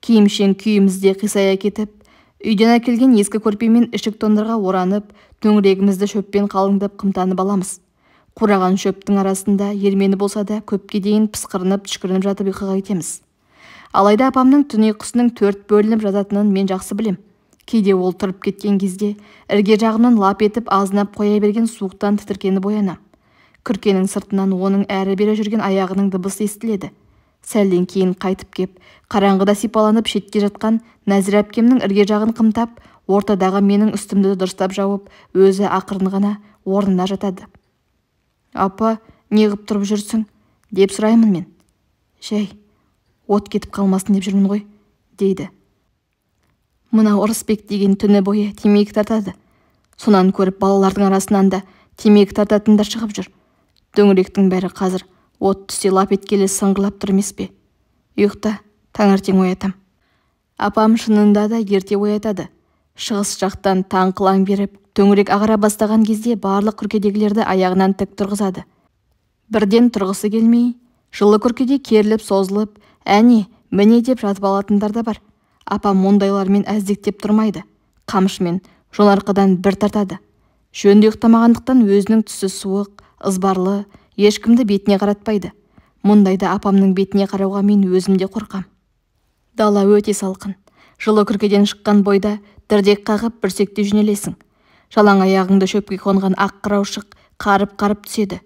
киімшең күйімізде қисая кетіп, үйден әкелген ескі көрпемен ішік тондырға оранып, төңірегімізді шөппен қалыңдап қымтанып аламыз. Қураған шөптің арасында ермені болса да көпке дейін пысқырынып түшкірініп жатып ұйқыға кетеміз. Алайда апамның түн ұйқысының 4 бөлініп жататынын мен жақсы білем. Кейде ол тұрып кеткен кезде ірге жағымнан лап етіп азынап қоя берген суықтан тітіркеніп оянам. Күркенің сыртынан оның әрі бері жүрген аяғының дыбысы естіледі. Сәлден кейін қайтып кеп, қараңғыда сипаланып шетке жатқан Нәзира әпкемнің ірге жағын қымтап, ортадағы менің үстімді дұрыстап жауып, өзі ақырын ғана орнына жатады. «Апа, неғып тұрып жүрсің?» деп сұраймын мен. «Жай, от кетіп қалмасын деп жүрмін ғой», дейді. Мына Ырысбек деген түні бойы темекі тартады. Сонан көріп балалардың арасынан да темекі тартатындар шығып жүр. Дөңіректің бәрі қазір от түсте лап еткелі сыңғырлап тұр емес пе? Ұйықта, таңертең оятам. Апам шынында да ерте оятады. Шығыс жақтан таң қылаң беріп, төңірек ағара бастаған кезде барлық күркедегілерді аяғынан тік тұрғызады. Бірден тұрғысы келмей, жылы күркеде керіліп созылып, әне, міне деп жатып алатындар да бар. Апам ондайлармен әздектеп тұрмайды. Қамшымен жонарқыдан бір тартады. Жөнді ұйықтамағандықтан өзінің түсі суық, ызбарлы, ешкімді бетіне қаратпайды. Мұндайда апамның бетіне қарауға мен өзімде қорқам. Дала өте салқын. Жылы күркеден шыққан бойда дірдек қағып бүрсекте жөнелесің. Жалаң аяғыңды шөпке қонған ақ қыраушық қарып-қарып түседі.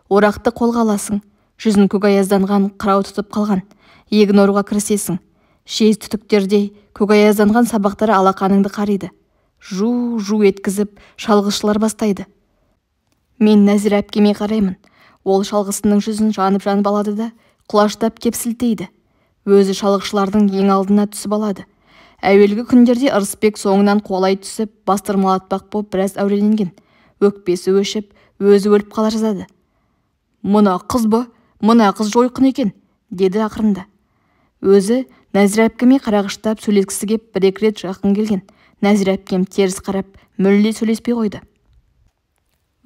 Орақты қолға аласың. Жүзін көк аязданған қырау тұтып қалған. Егін оруға кірісесің. Жез түтіктердей көк аязданған сабақтары алақаныңды қариды. Жу-жу еткізіп шалғышылар бастайды. Мен Нәзира әпкеме қараймын. Ол шалғысының жүзін жанып-жанып алады да құлаштап кеп сілтейді. Өзі шалғышылардың ең алдына түсіп алады. Әуелгі күндерде Ырысбек соңынан қуалай түсіп, бастырмалатпақ боп біраз әуреленген. Өкпесі өшіп, өзі өліп қала жаздады. «Мына қыз ба? Мына қыз жойқын екен», деді ақырында. Өзі Нәзира әпкеме қарағыштап сөйлескісі кеп бір-екі рет жақын келген. Нәзира әпкем теріс қарап, мүлде сөйлеспей қойды.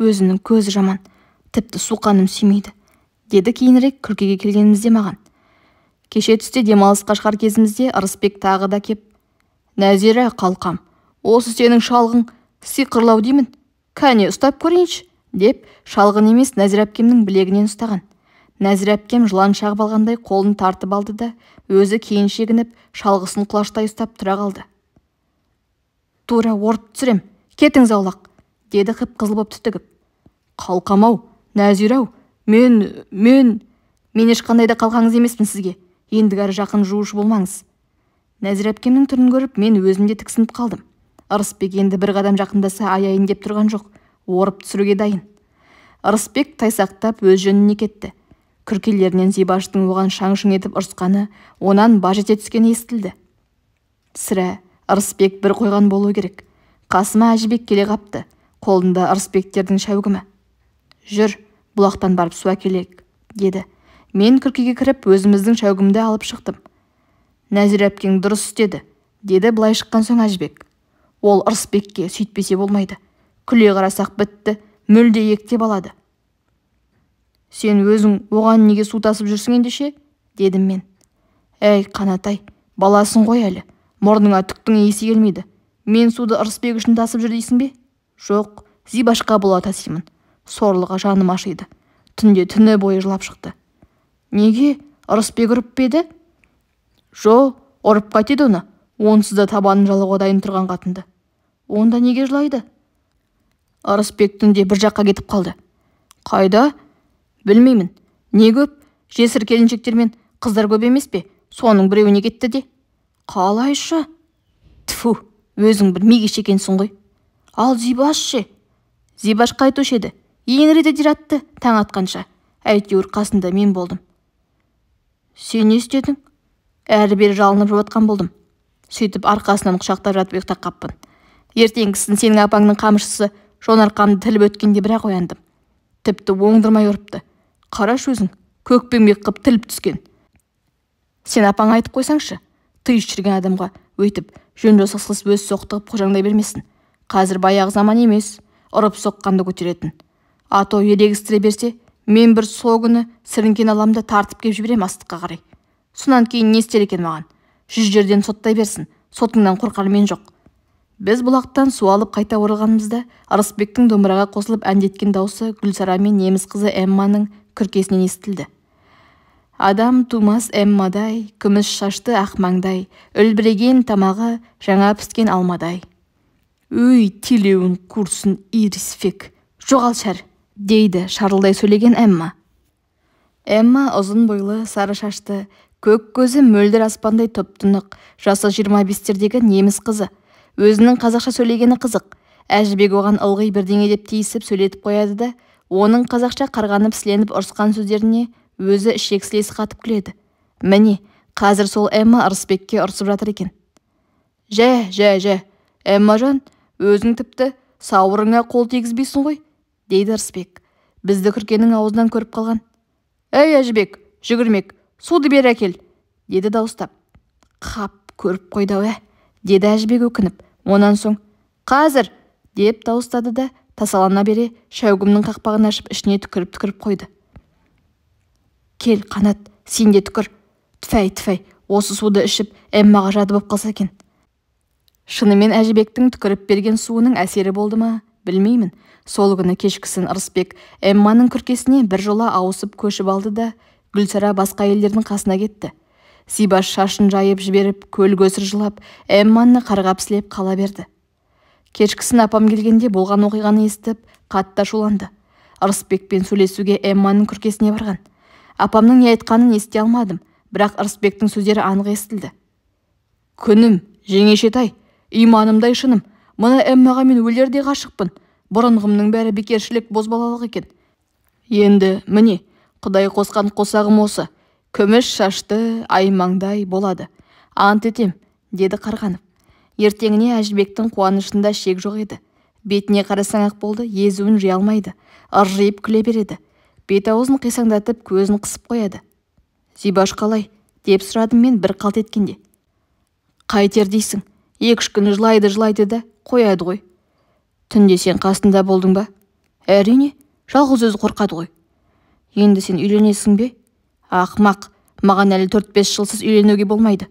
«Өзінің көзі жаман, тіпті суқаным сүймейді», деді кейінірек күркеге келгенімізде маған. Кеше түсте демалысқа шығар кезімізде Ырысбек тағы да кеп: «Нәзира қалқам, осы сенің шалғың сиқырлау деймін. Кәне ұстап көрейінші», деп шалғын емес Нәзира әпкемнің білегінен ұстаған. Нәзира әпкем жылан шағып алғандай қолын тартып алды да өзі кейін шегініп шалғысын құлаштай ұстап тұра қалды. «Тура орып түсірем, кетіңіз аулақ», деді қып-қызыл боп түтігіп. «Қалқам-ау, Нәзира-ау, мен ешқандай да қалқаңыз емеспін сізге. Ендігәрі жақын жуышы болмаңыз». Нәзира әпкемнің түрін көріп, мен өзімде тіксініп қалдым. Ырысбек енді бір қадам жақындаса аяйын деп тұрған жоқ, орып түсіруге дайын. Ырысбек тайсақтап өз жөніне кетті. Күркелерінен Зибаштың оған шаң-шың етіп ұрысқаны, онан баж ете түскені естілді. Сірә Ырысбек бір қойған болу керек. Қасыма Әжібек келе қапты, қолында Ырысбектердің шәугімі. «Жүр, бұлақтан барып су әкелейік», деді. Мен күркеге кіріп өзіміздің шәугімді алып шықтым. «Нәзира әпкең дұрыс істеді», деді былай шыққан соң Әжібек. «Ол Ырысбекке сөйтпесе болмайды. Күле қарасақ бітті, мүлде ектеп алады». «Сен өзің оған неге су тасып жүрсің ендеше?» дедім мен. «Әй, Қанатай, баласын ғой әлі. Мұрныңа түктің иісі келмейді. Мен суды Ырысбек үшін тасып жүр дейсің бе?» «Жоқ, Зибашқа бола тасимын. Сорлыға жаным ашиды. Түнде түні бойы жылап шықты». «Неге? Ырысбек ұрып па еді?» «Жо, ұрып қайтеді оны. Онсыз да табанын жалауға дайын тұрған қатынды». «Онда неге жылайды?» Ырысбектің де бір жаққа кетіп қалды. Қайда? Білмеймін. Не көп? Жесір келіншектер мен қыздар көп емес пе? Соның біреуіне кетті де. Қалайша? Тфу, өзің бір мегеш екенсің ғой. Ал Зибаш ше? Зибаш қайтушы еді. Еңіреді де жатты таң атқанша. Әйтеуір қасында мен болдым. Сен не істедің? Әрі-бері жалынып жатқан болдым. Сөйтіп арқасынан құшақтап жатып ұйықтап қаппын. Ертеңгісін сенің апаңның қамшысы жонарқамды тіліп өткенде бірақ ояндым. Тіпті оңдырмай ұрыпты. Қараш өзің, көкпеңбек қып тіліп түскен. Сен апаң айтып қойсаңшы, тыйыш жүрген адамға өйтіп жөн-жосықсыз өз соқтығып қожаңдай бермесін. Қазір баяғы заман емес, ұрып соққанды көтеретін. Ато ерегістіре берсе, мен бір сол күні сіріңкен алам да тартып кеп жіберем астыққа қарай. Сонан кейін не істер екен маған? 100 жерден соттай берсін, сотыңнан қорқар мен жоқ. Біз бұлақтан су алып қайта оралғанымызда Ырысбектің домбыраға қосылып әндеткен даусы Гүлсара мен неміс қызы Эмманың күркесінен естілді. Адам тумас Эммадай, күміс шашты ақ маңдай, үлбіреген тамағы жаңа піскен алмадай. Өй, телеуін курсын ирисфек, жоғал шар, дейді шарылдай сөйлеген Эмма. Эмма ұзын бойлы, сары шашты, көк көзі мөлдір аспандай тұп-тұнық, жасы 25-тердегі неміс қызы. Өзінің қазақша сөйлегені қызық. Әжібек оған ылғи бірдеңе деп тиісіп сөйлетіп қояды да, оның қазақша қарғанып сіленіп ұрысқан сөздеріне өзі ішек-сілесі қатып күледі. Міне, қазір сол Эмма Ырысбекке ұрсып жатыр екен. Жә, Эммажан, өзің тіпті сауырыңа қол тегізбейсің ғой, дейді Ырысбек. Бізді күркенің аузынан көріп қалған. Әй, Әжібек, жүгірмек, суды бер әкел, деді дауыстап. Қап, көріп қойды ау, деді Әжібек өкініп. Онан соң, қазір, деп дауыстады да, тасалана бере шәугімнің қақпағын ашып ішіне түкіріп қойды. Кел, Қанат, сен де түкір. Түфәй, осы суды ішіп, Эммаға жады боп қалса екен. Шынымен Әжібектің түкіріп берген суының әсері болды ма? Білмеймін. Сол күні кешкісін Ырысбек Эмманың күркесіне бір жола ауысып көшіп алды да, Гүлсара басқа елдердің қасына кетті. Зибаш шашын жайып жіберіп, көл-көсір жылап, Эмманы қарғап-сілеп қала берді. Кешкісін апам келгенде болған оқиғаны естіп, қатты ашуланды. Ырысбекпен сөйлесуге Эмманың күркесіне барған. Апамның не айтқанын ести алмадым, бірақ Ырысбектің сөздері анық естілді. Күнім, жеңешетай, иманымдай шыным, мұны Эммаға мен өлердей ғашықпын. Бұрынғымның бәрі бекершілік бозбалалық екен. Енді, міне, Құдай қосқан қосағым осы. Күміс шашты, аймаңдай болады. Ант етем, деді қарғанып. Ертеңіне Әжібектің қуанышында шек жоқ еді. Бетіне қарасаң-ақ болды, езуін жия алмайды. Ыржиып күле береді. Бет-аузын қисаңдатып, көзін қысып қояды. Зибаш қалай? Деп сұрадым мен бір қалт еткенде. Қайтер дейсің? 2-3 күн жылайды да қояды ғой. Түнде сен қасында болдың ба? Әрине, жалғыз өзі қорқады ғой. Енді сен үйленесің бе? Ақмақ, маған әлі 4-5 жылсыз үйленуге болмайды.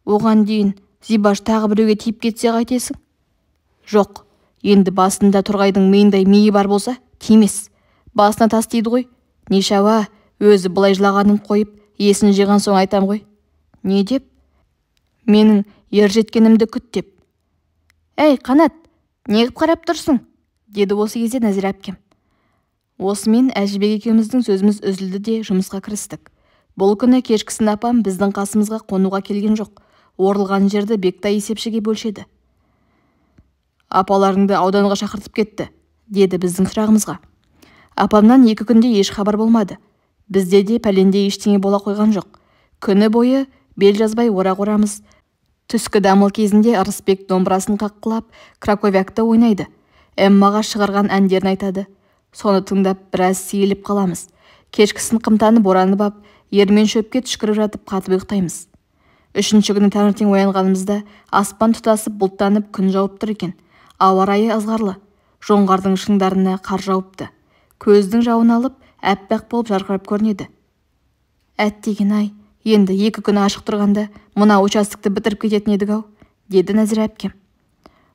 Оған дейін Зибаш тағы біреуге тиіп кетсе қайтесің? Жоқ, енді басында Тұрғайдың миындай миы бар болса, тимес. Басына тас тиді ғой. Нешауа, өзі былай жылағанын қойып, есін жиған соң айтам ғой. Не деп? Менің ер жеткенімді күт деп. Әй, Қанат, неғып қарап тұрсың? Деді осы кезде Нәзира әпкем. Осымен Әжібек екеуміздің сөзіміз үзілді де жұмысқа кірістік. Бұл күні кешкісін апам біздің қасымызға қонуға келген жоқ. Орылған жерді Бектай есепшіге бөлшеді. Апаларыңды ауданға шақыртып кетті, деді біздің сұрағымызға. Апамнан 2 күнде еш хабар болмады. Бізде де пәленде ештеңе бола қойған жоқ. Күні бойы бел жазбай орақ орамыз. Түскі дамыл кезінде Ырысбек домбырасын қаққылап, краковякты ойнайды. Эммаға шығарған әндерін айтады. Соны тыңдап біраз сейіліп қаламыз. Кешкісін қымтанып оранып ап, ермен шөпке түшкіріп жатып қатып ұйықтаймыз. 3-ші күні таңертең оянғанымызда аспан тұтасып бұлттанып күн жауып тұр екен. Ауа райы ызғарлы. Жоңғардың шыңдарына қар жауыпты. Көздің жауын алып, әппақ болып жарқырап көрінеді. Әттеген-ай, енді 2 күн ашық тұрғанда мына участокты бітіріп кететін едік-ау, деді Нәзира әпкем.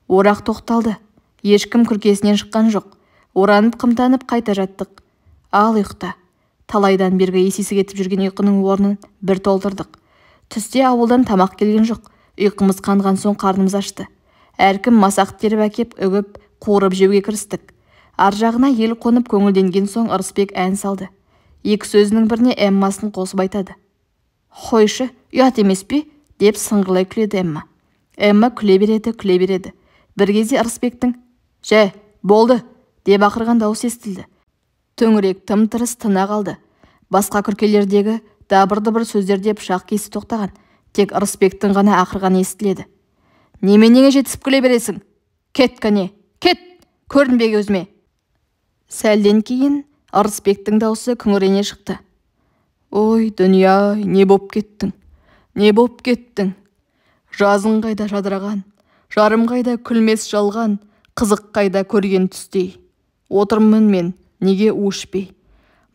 Орақ тоқталды. Ешкім күркесінен шыққан жоқ. Оранып қымтанып қайта жаттық. Ал ұйықта. Талайдан бергі есесі кетіп жүрген ұйқының орнын бір толтырдық. Түсте ауылдан тамақ келген жоқ. Ұйқымыз қанған соң қарнымыз ашты. Әркім масақ теріп әкеп, үгіп, қуырып жеуге кірістік. Ар жағына ел қонып көңілденген соң Ырысбек ән салды. Екі сөзінің біріне Эммасын қосып айтады. «Қойшы, ұят емес пе?» деп сыңғырлай күледі Эмма. Эмма күле береді. Бір кезде Ырысбектің «Жә, болды!» деп ақырған дауыс естілді. Төңірек тым-тырыс тына қалды. Басқа күркелердегі дабыр-дыбыр сөздерде пышақ кесі тоқтаған. Тек Ырысбектің ғана ақырғаны естіледі. «Неменеңе жетісіп күле бересің? Кет кәне, кет! Көрінбе көзіме!» Сәлден кейін Ырысбектің даусы күңірене шықты. «Ой, дүния, не боп кеттің? Не боп кеттің? Жазың қайда жадыраған, жарым қайда күлмес жалған, қызық қайда көрген түстей. Отырмын мен, неге у ішпей?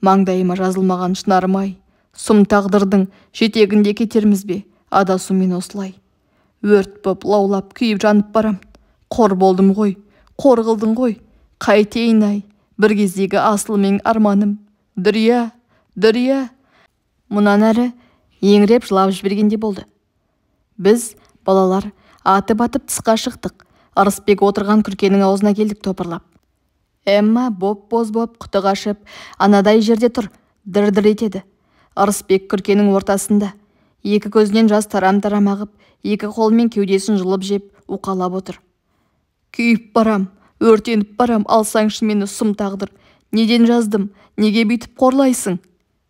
Маңдайыма жазылмаған шынармай, сұм тағдырдың жетегінде кетерміз бе, адасумен осылай. Өрт боп лаулап күйіп жанып барам. Қор болдым ғой, қор қылдың ғой, қайтейін ай, бір кездегі асылым арманым. Дүрия, дүрия!» Мұнан әрі еңіреп жылап жібергенде болды. Біз, балалар, атып-атып тысқа шықтық. Ырысбек отырған күркенің аузына келдік топырлап. Эмма боп-боз боп құты қашып, анадай жерде тұр, дір-дір етеді. Ырысбек күркенің ортасында. Екі көзінен жас тарам-тарам ағып, екі қолымен кеудесін жылып жеп, уқалап отыр. «Күйіп барам, өртеніп барам, алсаңшы мені сұм тағдыр. Неден жаздым, неге бүйтіп қорлайсың?»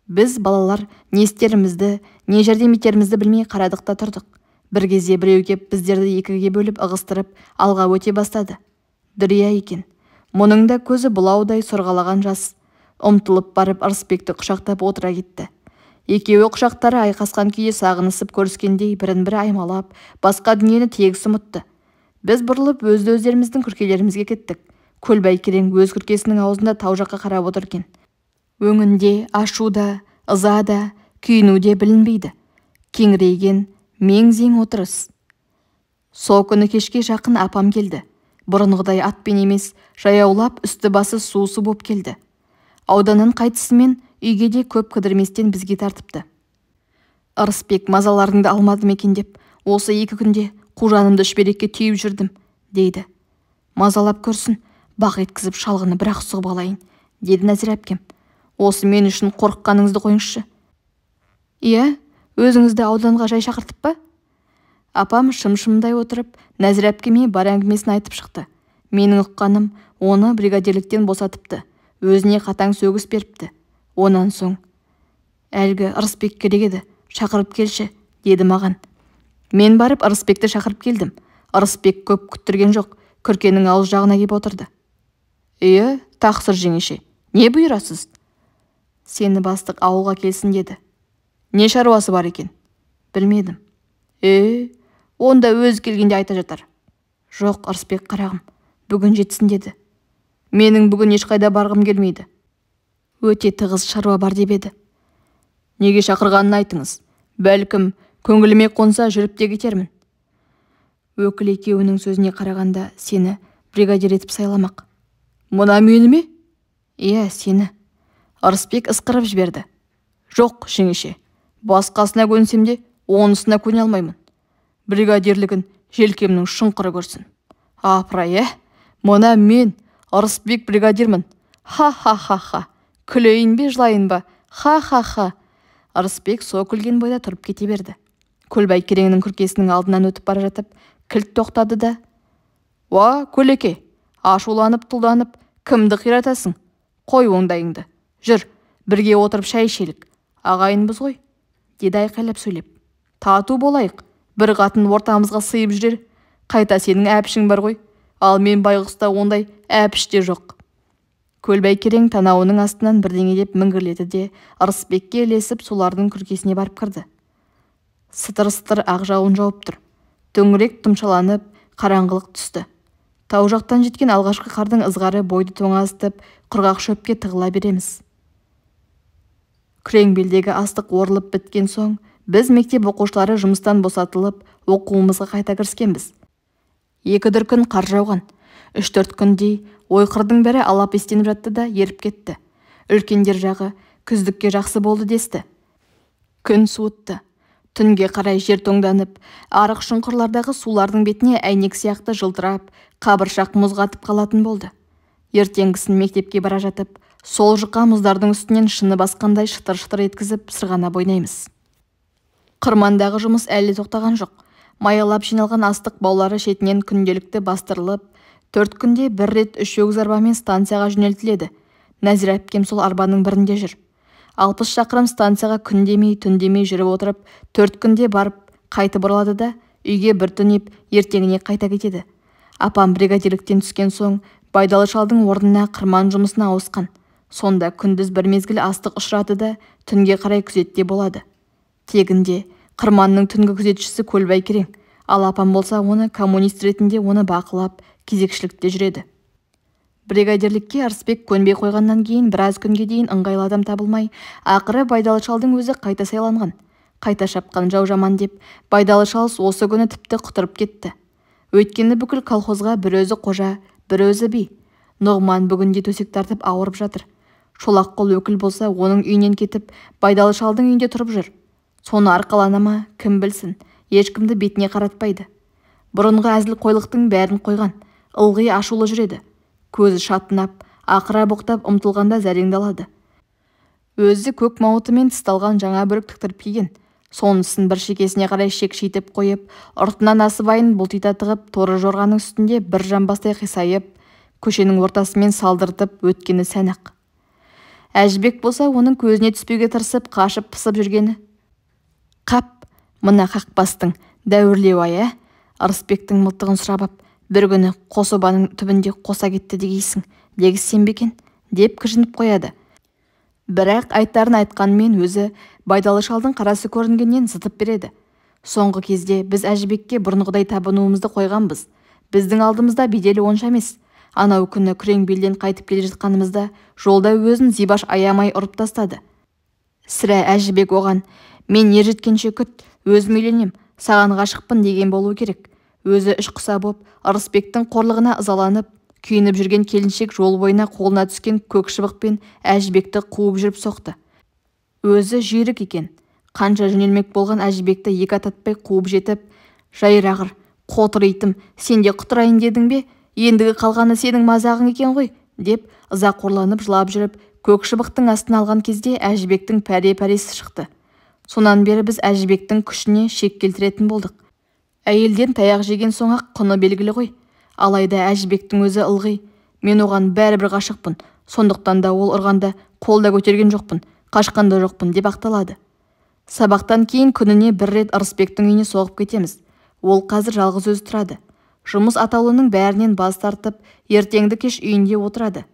Біз, балалар, не істерімізді, не жәрдем етерімізді білмей қарадық та тұрдық. Бір кезде біреу кеп біздерді екіге бөліп ығыстырып алға өте бастады. Дүрия екен. Мұның да көзі бұлаудай сорғалаған жас. Ұмтылып барып Ырысбекті құшақтап отыра кетті. Екеуі құшақтары айқасқан күйде сағынысып көріскендей бірін-бірі аймалап, басқа дүниені тегіс ұмытты. Біз бұрылып өзді-өздеріміздің күркелерімізге кеттік. Көлбай керең өз күркесінің аузында тау жаққа қарап отыр екен. Өңінде ашу да, ыза да, күйіну де білінбейді. Кеңірейген мең-зең отырыс. Сол күні кешке жақын апам келді. Бұрынғыдай атпен емес, жаяулап үсті-басы су-су боп келді. Ауданын қайтысымен үйге де көп кідірместен бізге тартыпты. Ырысбек мазаларыңды алмадым екен деп, осы 2 күнде қужанымды шүберекке түйіп жүрдім, дейді. Мазалап көрсін, бақ еткізіп шалғыны бірақ сұғып алайын, деді Нәзира әпкем. Осы мен үшін қорыққаныңызды қойыңызшы. Иә, өзіңізді ауданға жай шақыртып па? Апам шым-шымдай отырып, Нәзира әпкеме бар әңгімесін айтып шықты. Менің ұққаным, оны бригадирліктен босатыпты, өзіне қатаң сөгіс беріпті. Онан соң, әлгі Ырысбек керек еді, шақырып келші, деді маған. Мен барып Ырысбекті шақырып келдім. Ырысбек көп күттірген жоқ, күркенің ауыз жағына кеп отырды. Иә, тақсыр жеңеше, не бұйырасыз? Сені бастық ауылға келсін деді. Не шаруасы бар екен? Білмедім. Онда өз келгенде айта жатар. Жоқ, Ырысбек қарағым, бүгін жетсін деді. Менің бүгін ешқайда барғым келмейді. Өте тығыз шаруа бар деп еді. Неге шақырғанын айтыңыз. Бәлкім, көңіліме қонса жүріп те кетермін. Өкіл екеуінің сөзіне қарағанда сені бригадир етіп сайламақ. Мұна мені ме? Иә, сені. Ырысбек ысқырып жіберді. Жоқ, жеңеше, басқасына көнсем де, онысына көне алмаймын. Бригадирлігін желкемнің шұңқыры көрсін. Апырай, мұна мен, Ырысбек бригадирмін. Ха-ха-ха-ха. Күлейін бе, жылайын ба? Ха-ха-ха. Ырысбек со күлген бойда тұрып кете берді. Көлбай кереңнің күркесінің алдынан өтіп бара жатып, кілт тоқтады да: «Уа, Көлеке, ашуланып тұлданып, кімді қиратасың? Қой оңдайыңды. Жүр, бірге отырып шай ішелік. Ағайынбыз ғой», деді айқайлап сөйлеп. «Тату болайық. Бір қатын ортамызға сыйып жүрер. Қайта сенің әпішің бар ғой. Ал мен байғұста ондай әпіште жоқ». Көлбай керең танауының астынан бірдеңе деп міңгірледі де Ырысбекке ілесіп солардың күркесіне барып кірді. Сытыр-сытыр ақ жауын жауып тұр. Төңірек тұмшаланып, қараңғылық түсті. Тау жақтан жеткен алғашқы қардың ызғары бойды тоңазытып, құрғақ шөпке тығыла береміз. Күрең белдегі астық орылып біткен соң, біз мектеп оқушылары жұмыстан босатылып, оқуымызға қайта кіріскенбіз. 2 дүркін қар жауған. 3-4 күндей ойқырдың бәрі алап естеніп жатты да еріп кетті. Үлкендер жағы күздікке жақсы болды десті. Күн суытты. Түнге қарай жер тоңданып, арық шұңқырлардағы сулардың бетіне әйнек сияқты жылтырап, қабыршақ мұз қатып қалатын болды. Ертеңгісін мектепке бара жатып, сол жұқа мұздардың үстінен шыны басқандай шытыр-шытыр еткізіп сырғанап ойнаймыз. Қырмандағы жұмыс әлі тоқтаған жоқ. Маялап жиналған астық баулары шетінен күнделікті бастырылып, 4 күнде бір рет 3 өгіз арбамен станцияға жөнелтіледі. Нәзира әпкем сол арбаның бірінде жүр. 60 шақырым станцияға күн демей, түн демей жүріп отырып, 4 күнде барып, қайтып оралады да, үйге бір түнеп, ертеңіне қайта кетеді. Апам бригадирліктен түскен соң, Байдалы шалдың орнына қырман жұмысына ауысқан. Сонда күндіз бір мезгіл астық ұшырады да, түнге қарай күзетте болады. Тегінде, қырманның түнгі күзетшісі Көлбай Керең, ал апам болса оны коммунист ретінде оны бақылап, кезекшілікте жүреді. Бригадирлікке Ырысбек көнбей қойғаннан кейін біраз күнге дейін ыңғайлы адам табылмай, ақыры Байдалы шалдың өзі қайта сайланған. Қайта шапқан жау жаман деп, Байдалы шал осы күні тіпті құтырып кетті. Өйткені бүкіл колхозға бір өзі қожа, бір өзі би. Нұғман бүгінде төсек тартып ауырып жатыр. Шолақ қол өкіл болса, оның үйінен кетіп, Байдалы шалдың үйінде тұрып жүр. Соны арқалана ма, кім білсін, ешкімді бетіне қаратпайды. Бұрынғы әзіл қойлықтың бәрін қойған, ылғи ашулы жүреді. Көзі шатынап, ақыра боқтап ұмтылғанда зәреңді алады. Өзі көк мауытымен тысталған жаңа бүрік тіктіріп киген. Сонысын бір шекесіне қарай шек-шейтіп қойып, ұртынан асыбайын бұлтита тығып, торы жорғаның үстінде бір жамбастай қисайып, көшенің ортасымен салдыртып өткені сәнақ. Әжібек болса, оның көзіне түспеуге тырысып, қашып пысып жүргені. Қап, мына қақпастың дәуірлеу ая, Ырысбектің мылтығын сұрап ап, бір күні қособаның түбінде қоса кетті дегейсің, дегізсен бе екен, деп кіжініп қояды. Бірақ айтарын айтқанмен өзі Байдалы шалдың қарасы көрінгеннен зытып береді. Соңғы кезде біз Әжібекке бұрынғыдай табынуымызды қойғанбыз. Біздің алдымызда беделі онша емес. Анау күні күрең белден қайтып келе жатқанымызда жолда өзін Зибаш аямай ұрып тастады. Сірә Әжібек оған, мен ер жеткенше күт, өзім үйленем, саған ғашықпын деген болу керек. Өзі ішқұса боп, Ырысбектің қорлығына ызаланып, күйініп жүрген келіншек жол бойына қолына түскен көк шыбықпен Әжібекті қуып жүріп соқты. Өзі жүйрік екен. Қанша жөнелмек болған Әжібекті екі ататпай қуып жетіп, жайрағыр, қотыр итім, сен де құтырайын дедің бе? Ендігі қалғаны сенің мазағың екен ғой, деп ыза қорланып жылап жүріп, көк шыбықтың астына алған кезде Әжібектің пәре-пәресі шықты. Сонан бері біз Әжібектің күшіне шек келтіретін болдық. Әйелден таяқ жеген соң-ақ құны белгілі ғой. Алайда Әжібектің өзі ылғи, мен оған бәрібір ғашықпын, сондықтан да ол ұрғанда қолда көтерген жоқпын, қашқанда жоқпын деп ақталады. Сабақтан кейін күніне бір рет Ырысбектің үйіне соғып кетеміз. Ол қазір жалғыз өзі тұрады. Жұмыс атаулының бәрінен бас тартып, ертеңді кеш үйінде отырады.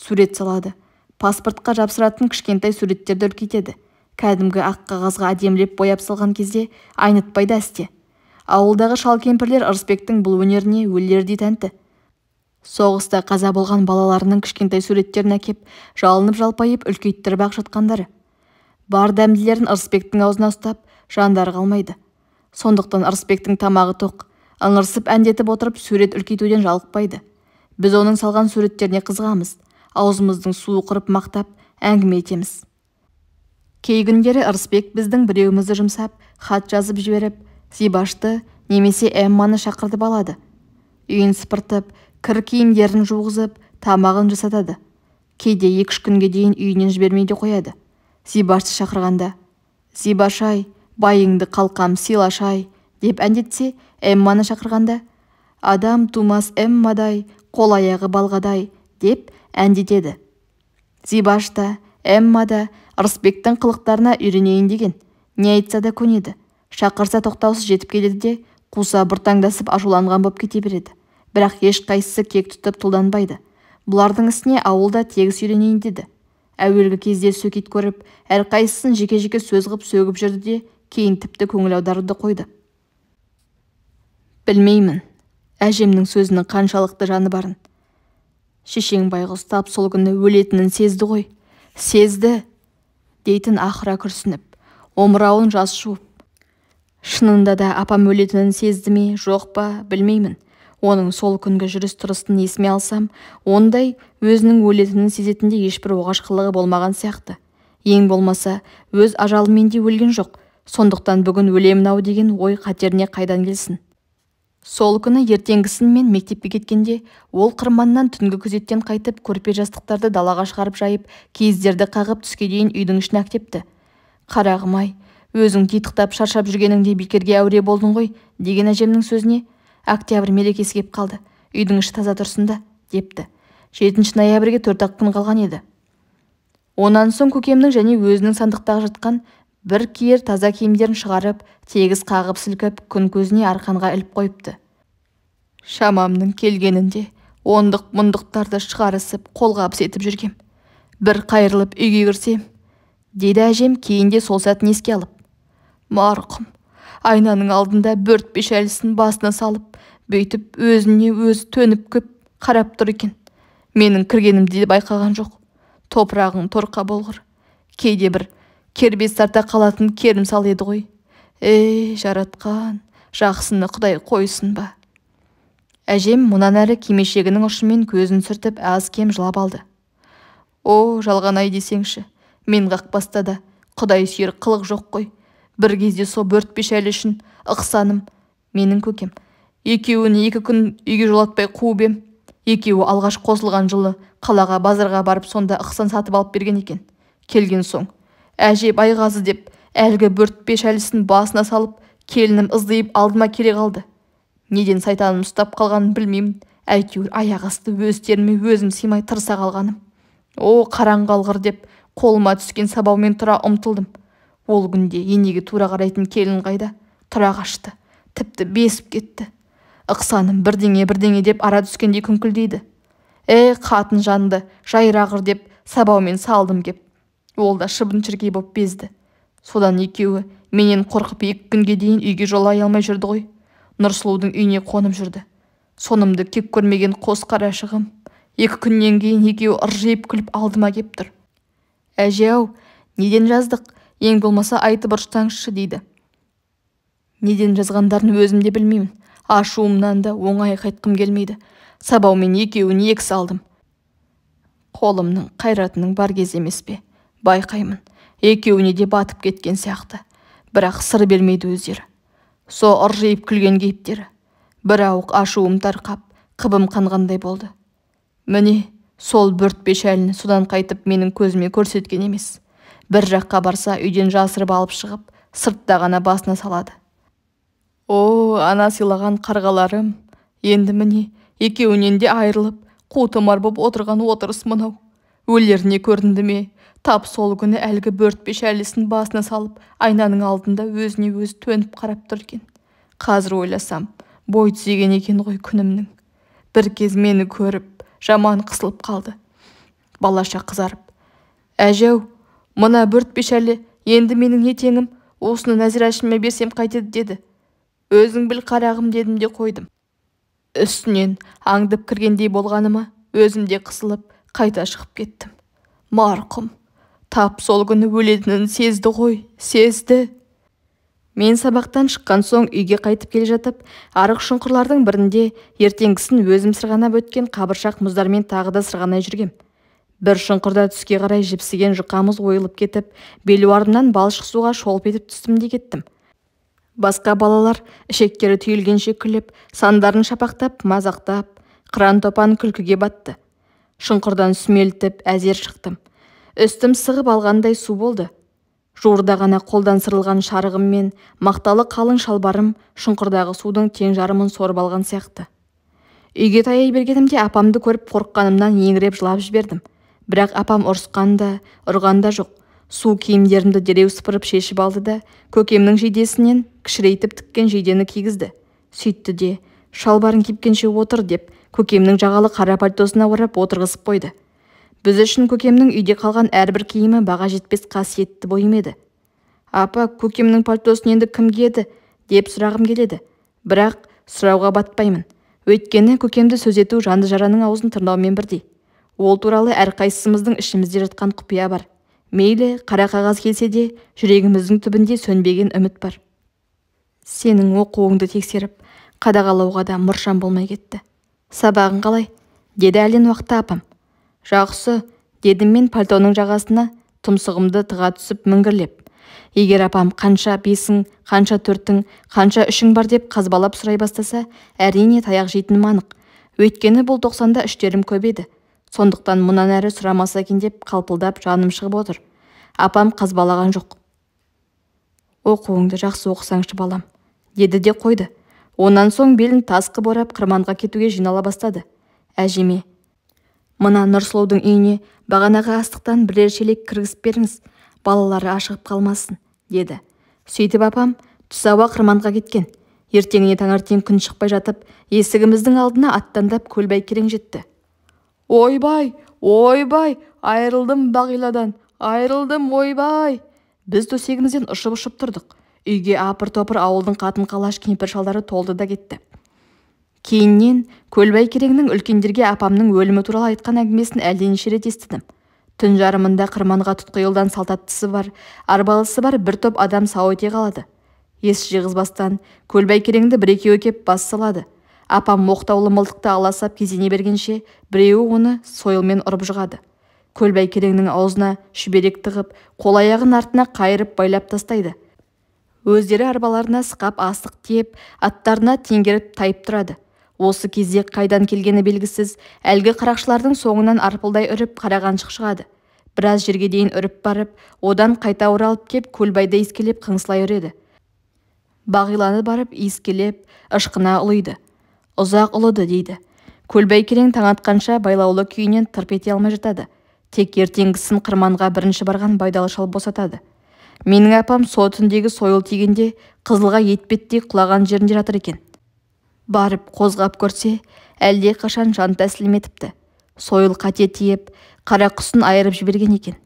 Сурет салады. Паспортқа жапсыратын кішкентай суреттерді үлкейтеді. Кәдімгі ақ қағазға әдемілеп бояп салған кезде айнытпайды әсте. Ауылдағы шал-кемпірлер Ырысбектің бұл өнеріне өлердей тәнті. Соғыста қаза болған балаларының кішкентай суреттерін әкеп, жалынып жалпайып үлкейттіріп ақ жатқандары. Бар дәмділерін Ырысбектің аузына ұстап, жандар қалмайды. Сондықтан Ырысбектің тамағы тоқ, ыңырсып әндетіп отырып сурет үлкейтуден жалықпайды. Біз оның салған суреттеріне қызғамыз, аузымыздың суы құрып мақтап, әңгіме етеміз. Кей күндері Ырысбек біздің біреуімізді жұмсап, хат жазып жіберіп, Зибашты немесе Эмманы шақыртып алады. Үйін сыпыртып, кір киімдерін жуғызып, тамағын жасатады. Кейде 2-3 күнге дейін үйінен жібермейді қояды. Зибашты шақырғанда, Зибаш-ай, байыңды қалқам сыйлаш-ай, деп әндетсе, Эмманы шақырғанда, адам тумас Эммадай, қол аяғы балғадай, деп әндетеді. Зибаш та, Эмма да Ырысбектің қылықтарына үйренейін деген, не айтса да көнеді. Шақырса тоқтаусыз жетіп келеді де, қуса бұртаңдасып ашуланған боп кете береді. Бірақ ешқайсысы кек тұтып тұлданбайды. Бұлардың ісіне ауылда тегіс үйренейін деді. Әуелгі кезде сөкет көріп, әрқайсысын жеке-жеке сөз қып сөгіп жүрді де, кейін тіпті көңіл аударуды қойды. Білмеймін, әжемнің сөзінің қаншалықты жаны барын. Шешең байғұс тап сол күні өлетінін сезді ғой. Сезді, дейтін ақыра күрсініп, омырауын жас жуып. Шынында да апам өлетінін сезді ме, жоқ па, білмеймін. Оның сол күнгі жүріс-тұрысын есіме алсам, ондай өзінің өлетінін сезетінде ешбір оғаш қылығы болмаған сияқты. Ең болмаса, өз ажалымен де өлген жоқ. Сондықтан бүгін өлемін-ау деген ой қатеріне қайдан келсін. Сол күні ертеңгісін мен мектепке кеткенде ол қырманнан түнгі күзеттен қайтып көрпе-жастықтарды далаға шығарып жайып, киіздерді қағып түске дейін үйдің ішін әктепті. Қарағым-ай, өзің титықтап шаршап жүргеніңде бекерге әуре болдың ғой деген әжемнің сөзіне октябрь мерекесі кеп қалды. Үйдің іші таза тұрсын да, депті. 7 ноябрьге 4-ақ күн қалған еді. Онан соң көкемнің және өзінің сандықтағы жатқан бір киер таза киімдерін шығарып, тегіс қағып сілкіп, күн көзіне арқанға іліп қойыпты. Шамамның келгенінде ондық-мұндықтарды шығарысып, қолғабыс етіп жүргем. Бір қайырылып үйге кірсем, деді әжем кейінде сол сәтін еске алып. Марқұм, айнаның алдында бөртпе шәлісін басына салып, бүйтіп өзіне өзі төніп көп қарап тұр екен. Менің кіргенімді де байқаған жоқ. Топырағың торқа болғыр. Кейде бір кербез тарта қалатын керім сал еді ғой. Жаратқан, жақсыны Құдай қойсын ба. Әжем мұнан әрі кимешегінің ұшымен көзін сүртіп аз-кем жылап алды. Жалған-ай десеңші, мен қақпаста да Құдай сүйер қылық жоқ қой. Бір кезде со бөртпе шәлі үшін ықсаным, менің көкем. Екеуін 2 күн үйге жолатпай қуып ем. Екеуі алғаш қосылған жылы қалаға базарға барып сонда ықсан сатып алып берген екен. Келген соң әже Байғазы деп әлгі бөртпе шәлісін басына салып, келінім ыздиып алдыма келе қалды. Неден сайтаным ұстап қалғанын білмеймін. Әйтеуір аяқ асты өз теріме өзім сыймай тырса қалғаным. Қараңғы алғыр деп қолыма түскен сабаумен тұра ұмтылдым. Ол күнде енеге тура қарайтын келін қайда? Тұра қашты. Тіпті бесіп кетті. Ықсаным бірдеңе деп ара түскендей күңкілдейді. Қатын жанды, жайрағыр деп сабаумен салдым кеп. Ол да шыбын-шіркей боп безді. Содан екеуі менен қорқып 2 күнге дейін үйге жолай алмай жүрді ғой. Нұрсұлудың үйіне қонып жүрді. Сонымды кеп көрмеген қос қарашығым. 2 күннен кейін екеуі ыржиып күліп алдыма кеп тұр. Әже-ау, неден жаздық? Ең болмаса айтып ұрыстаңызшы дейді. Неден жазғандарын өзім де білмеймін. Ашуымнан да оңай қайтқым келмейді. Сабаумен екеуін 2 салдым. Қолымның қайратының бар кез емес пе? Байқаймын, екеуіне де батып кеткен сияқты. Бірақ сыр бермейді өздері. Со ыржиып күлген кейіптері. Бір ауық ашуым тарқап, қыбым қанғандай болды. Міне, сол бөртпе шәліні содан қайтып менің көзіме көрсеткен емес. Бір жаққа барса үйден жасырып алып шығып, сыртта ғана басына салады. Ана сыйлаған қарғаларым, енді міне екеуінен де айырылып, қутымар боп отырған отырыс мынау. Өлеріне көрінді ме? Тап сол күні әлгі бөртпе шәлісін басына салып, айнаның алдында өзіне өзі төніп қарап тұр екен. Қазір ойласам, бой түзеген екен ғой күнімнің. Бір кез мені көріп, жаман қысылып қалды. Балаша қызарып. Әжеу, мына бөртпе шәлі енді менің не теңім, осыны Нәзира әшіме берсем қайтеді деді. Өзің біл қарағым дедім де қойдым. Үстінен аңдып кіргендей болғаныма, өзім де қысылып, қайта шығып кеттім. Марқұм, тап сол күні өлетінін сезді ғой, сезді. Мен сабақтан шыққан соң үйге қайтып келе жатып, арық шұңқырлардың бірінде ертеңгісін өзім сырғанап өткен қабыршақ мұздармен тағы да сырғанай жүргем. Бір шұңқырда түске қарай жіпсіген жұқамыз ойылып кетіп, белуарымнан балшық суға шолп етіп түстім де кеттім. Басқа балалар ішектері түйілгенше күліп, сандарын шапақтап, мазақтап, қыран-топан күлкіге батты. Шұңқырдан сүмелтіп, әзер шықтым. Үстім сығып алғандай су болды. Жуырда ғана қолдан сырылған шарығым мен мақталы қалың шалбарым шұңқырдағы судың тең жарымын сорып алған сияқты. Үйге таяй бергенімде апамды көріп қорыққанымнан еңіреп жылап жібердім. Бірақ апам ұрысқан да, ұрған да жоқ. Су киімдерімді дереу сыпырып шешіп алды да, көкемнің жейдесінен кішірейтіп тіккен жейдені кигізді. Сөйтті де, шалбарын кипкенше отыр деп, көкемнің жағалы қара пальтосына орап отырғызып қойды. Біз үшін көкемнің үйде қалған әрбір киімі баға жетпес қасиетті бұйым еді. Апа, көкемнің пальтосын енді кім киеді деп сұрағым келеді. Бірақ сұрауға батпаймын. Өйткені көкемді сөз ету жанды жараның аузын тырнаумен бірдей. Ол туралы әрқайсымыздың ішімізде жатқан құпия бар. Мейлі қара қағаз келсе де, жүрегіміздің түбінде сөнбеген үміт бар. Сенің оқуыңды тексеріп, қадағалауға да мұршам болмай кетті. Сабағың қалай? Деді әлден уақытта апам. Жақсы, дедім мен пальтоның жағасына тұмсығымды тыға түсіп міңгірлеп. Егер апам қанша бесің, қанша төртің, қанша үшің бар деп қазбалап сұрай бастаса, әрине таяқ жейтінім анық. Өйткені бұл 90-да үштерім көп еді. Сондықтан мұнан әрі сұрамаса екен деп қалпылдап жаным шығып отыр. Апам қазбалаған жоқ. Оқуыңды жақсы оқысаңшы балам, деді де қойды. Онан соң белін тас қып орап қырманға кетуге жинала бастады. Әжеме, мына Нұрсұлудың үйіне бағанағы астықтан бірер шелек кіргізіп беріңіз, балалары ашығып қалмасын, деді. Сөйтіп апам түс ауа қырманға кеткен. Ертеңіне таңертең күн шықпай жатып, есігіміздің алдына аттандап Көлбай керең жетті. Ойбай, ойбай, айырылдым Бағиладан, айырылдым, ойбай. Біз төсегімізден ұшып тұрдық. Үйге апыр-топыр ауылдың қатын-қалаш кемпір-шалдары толды да кетті. Кейіннен Көлбай кереңнің үлкендерге апамның өлімі туралы айтқан әңгімесін әлденеше рет естідім. Түн жарымында қырманға тұтқиылдан салтаттысы бар, арбалысы бар бір топ адам сау ете қалады. Ес жиғызбастан Көлбай кереңді бір-екеуі кеп бас салады. Апам моқтаулы мылтықты аласап кезене бергенше біреуі оны сойылмен ұрып жығады. Көлбай кереңнің аузына шүберек тығып, қол-аяғын артына қайырып байлап тастайды. Өздері арбаларына сықап астық тиеп, аттарына теңгеріп тайып тұрады. Осы кезде қайдан келгені белгісіз, әлгі қарақшылардың соңынан арпылдай үріп қарағаншық шығады. Біраз жерге дейін үріп барып, одан қайта оралып кеп Көлбайды иіскелеп қыңсылай үреді. Бағиланы барып иіскелеп, ышқына ұлиды. Ұзақ ұлыды дейді. Көлбай керең таң атқанша байлаулы күйінен тырп ете алмай жатады. Тек ертеңгісін қырманға бірінші барған Байдалы шал босатады. Менің апам сол түндегі сойыл тигенде қызылға етпеттей құлаған жерінде жатыр екен. Барып қозғап көрсе, әлде қашан жан тәсілім етіпті. Сойыл қате тиіп, қара құсын айырып жіберген екен.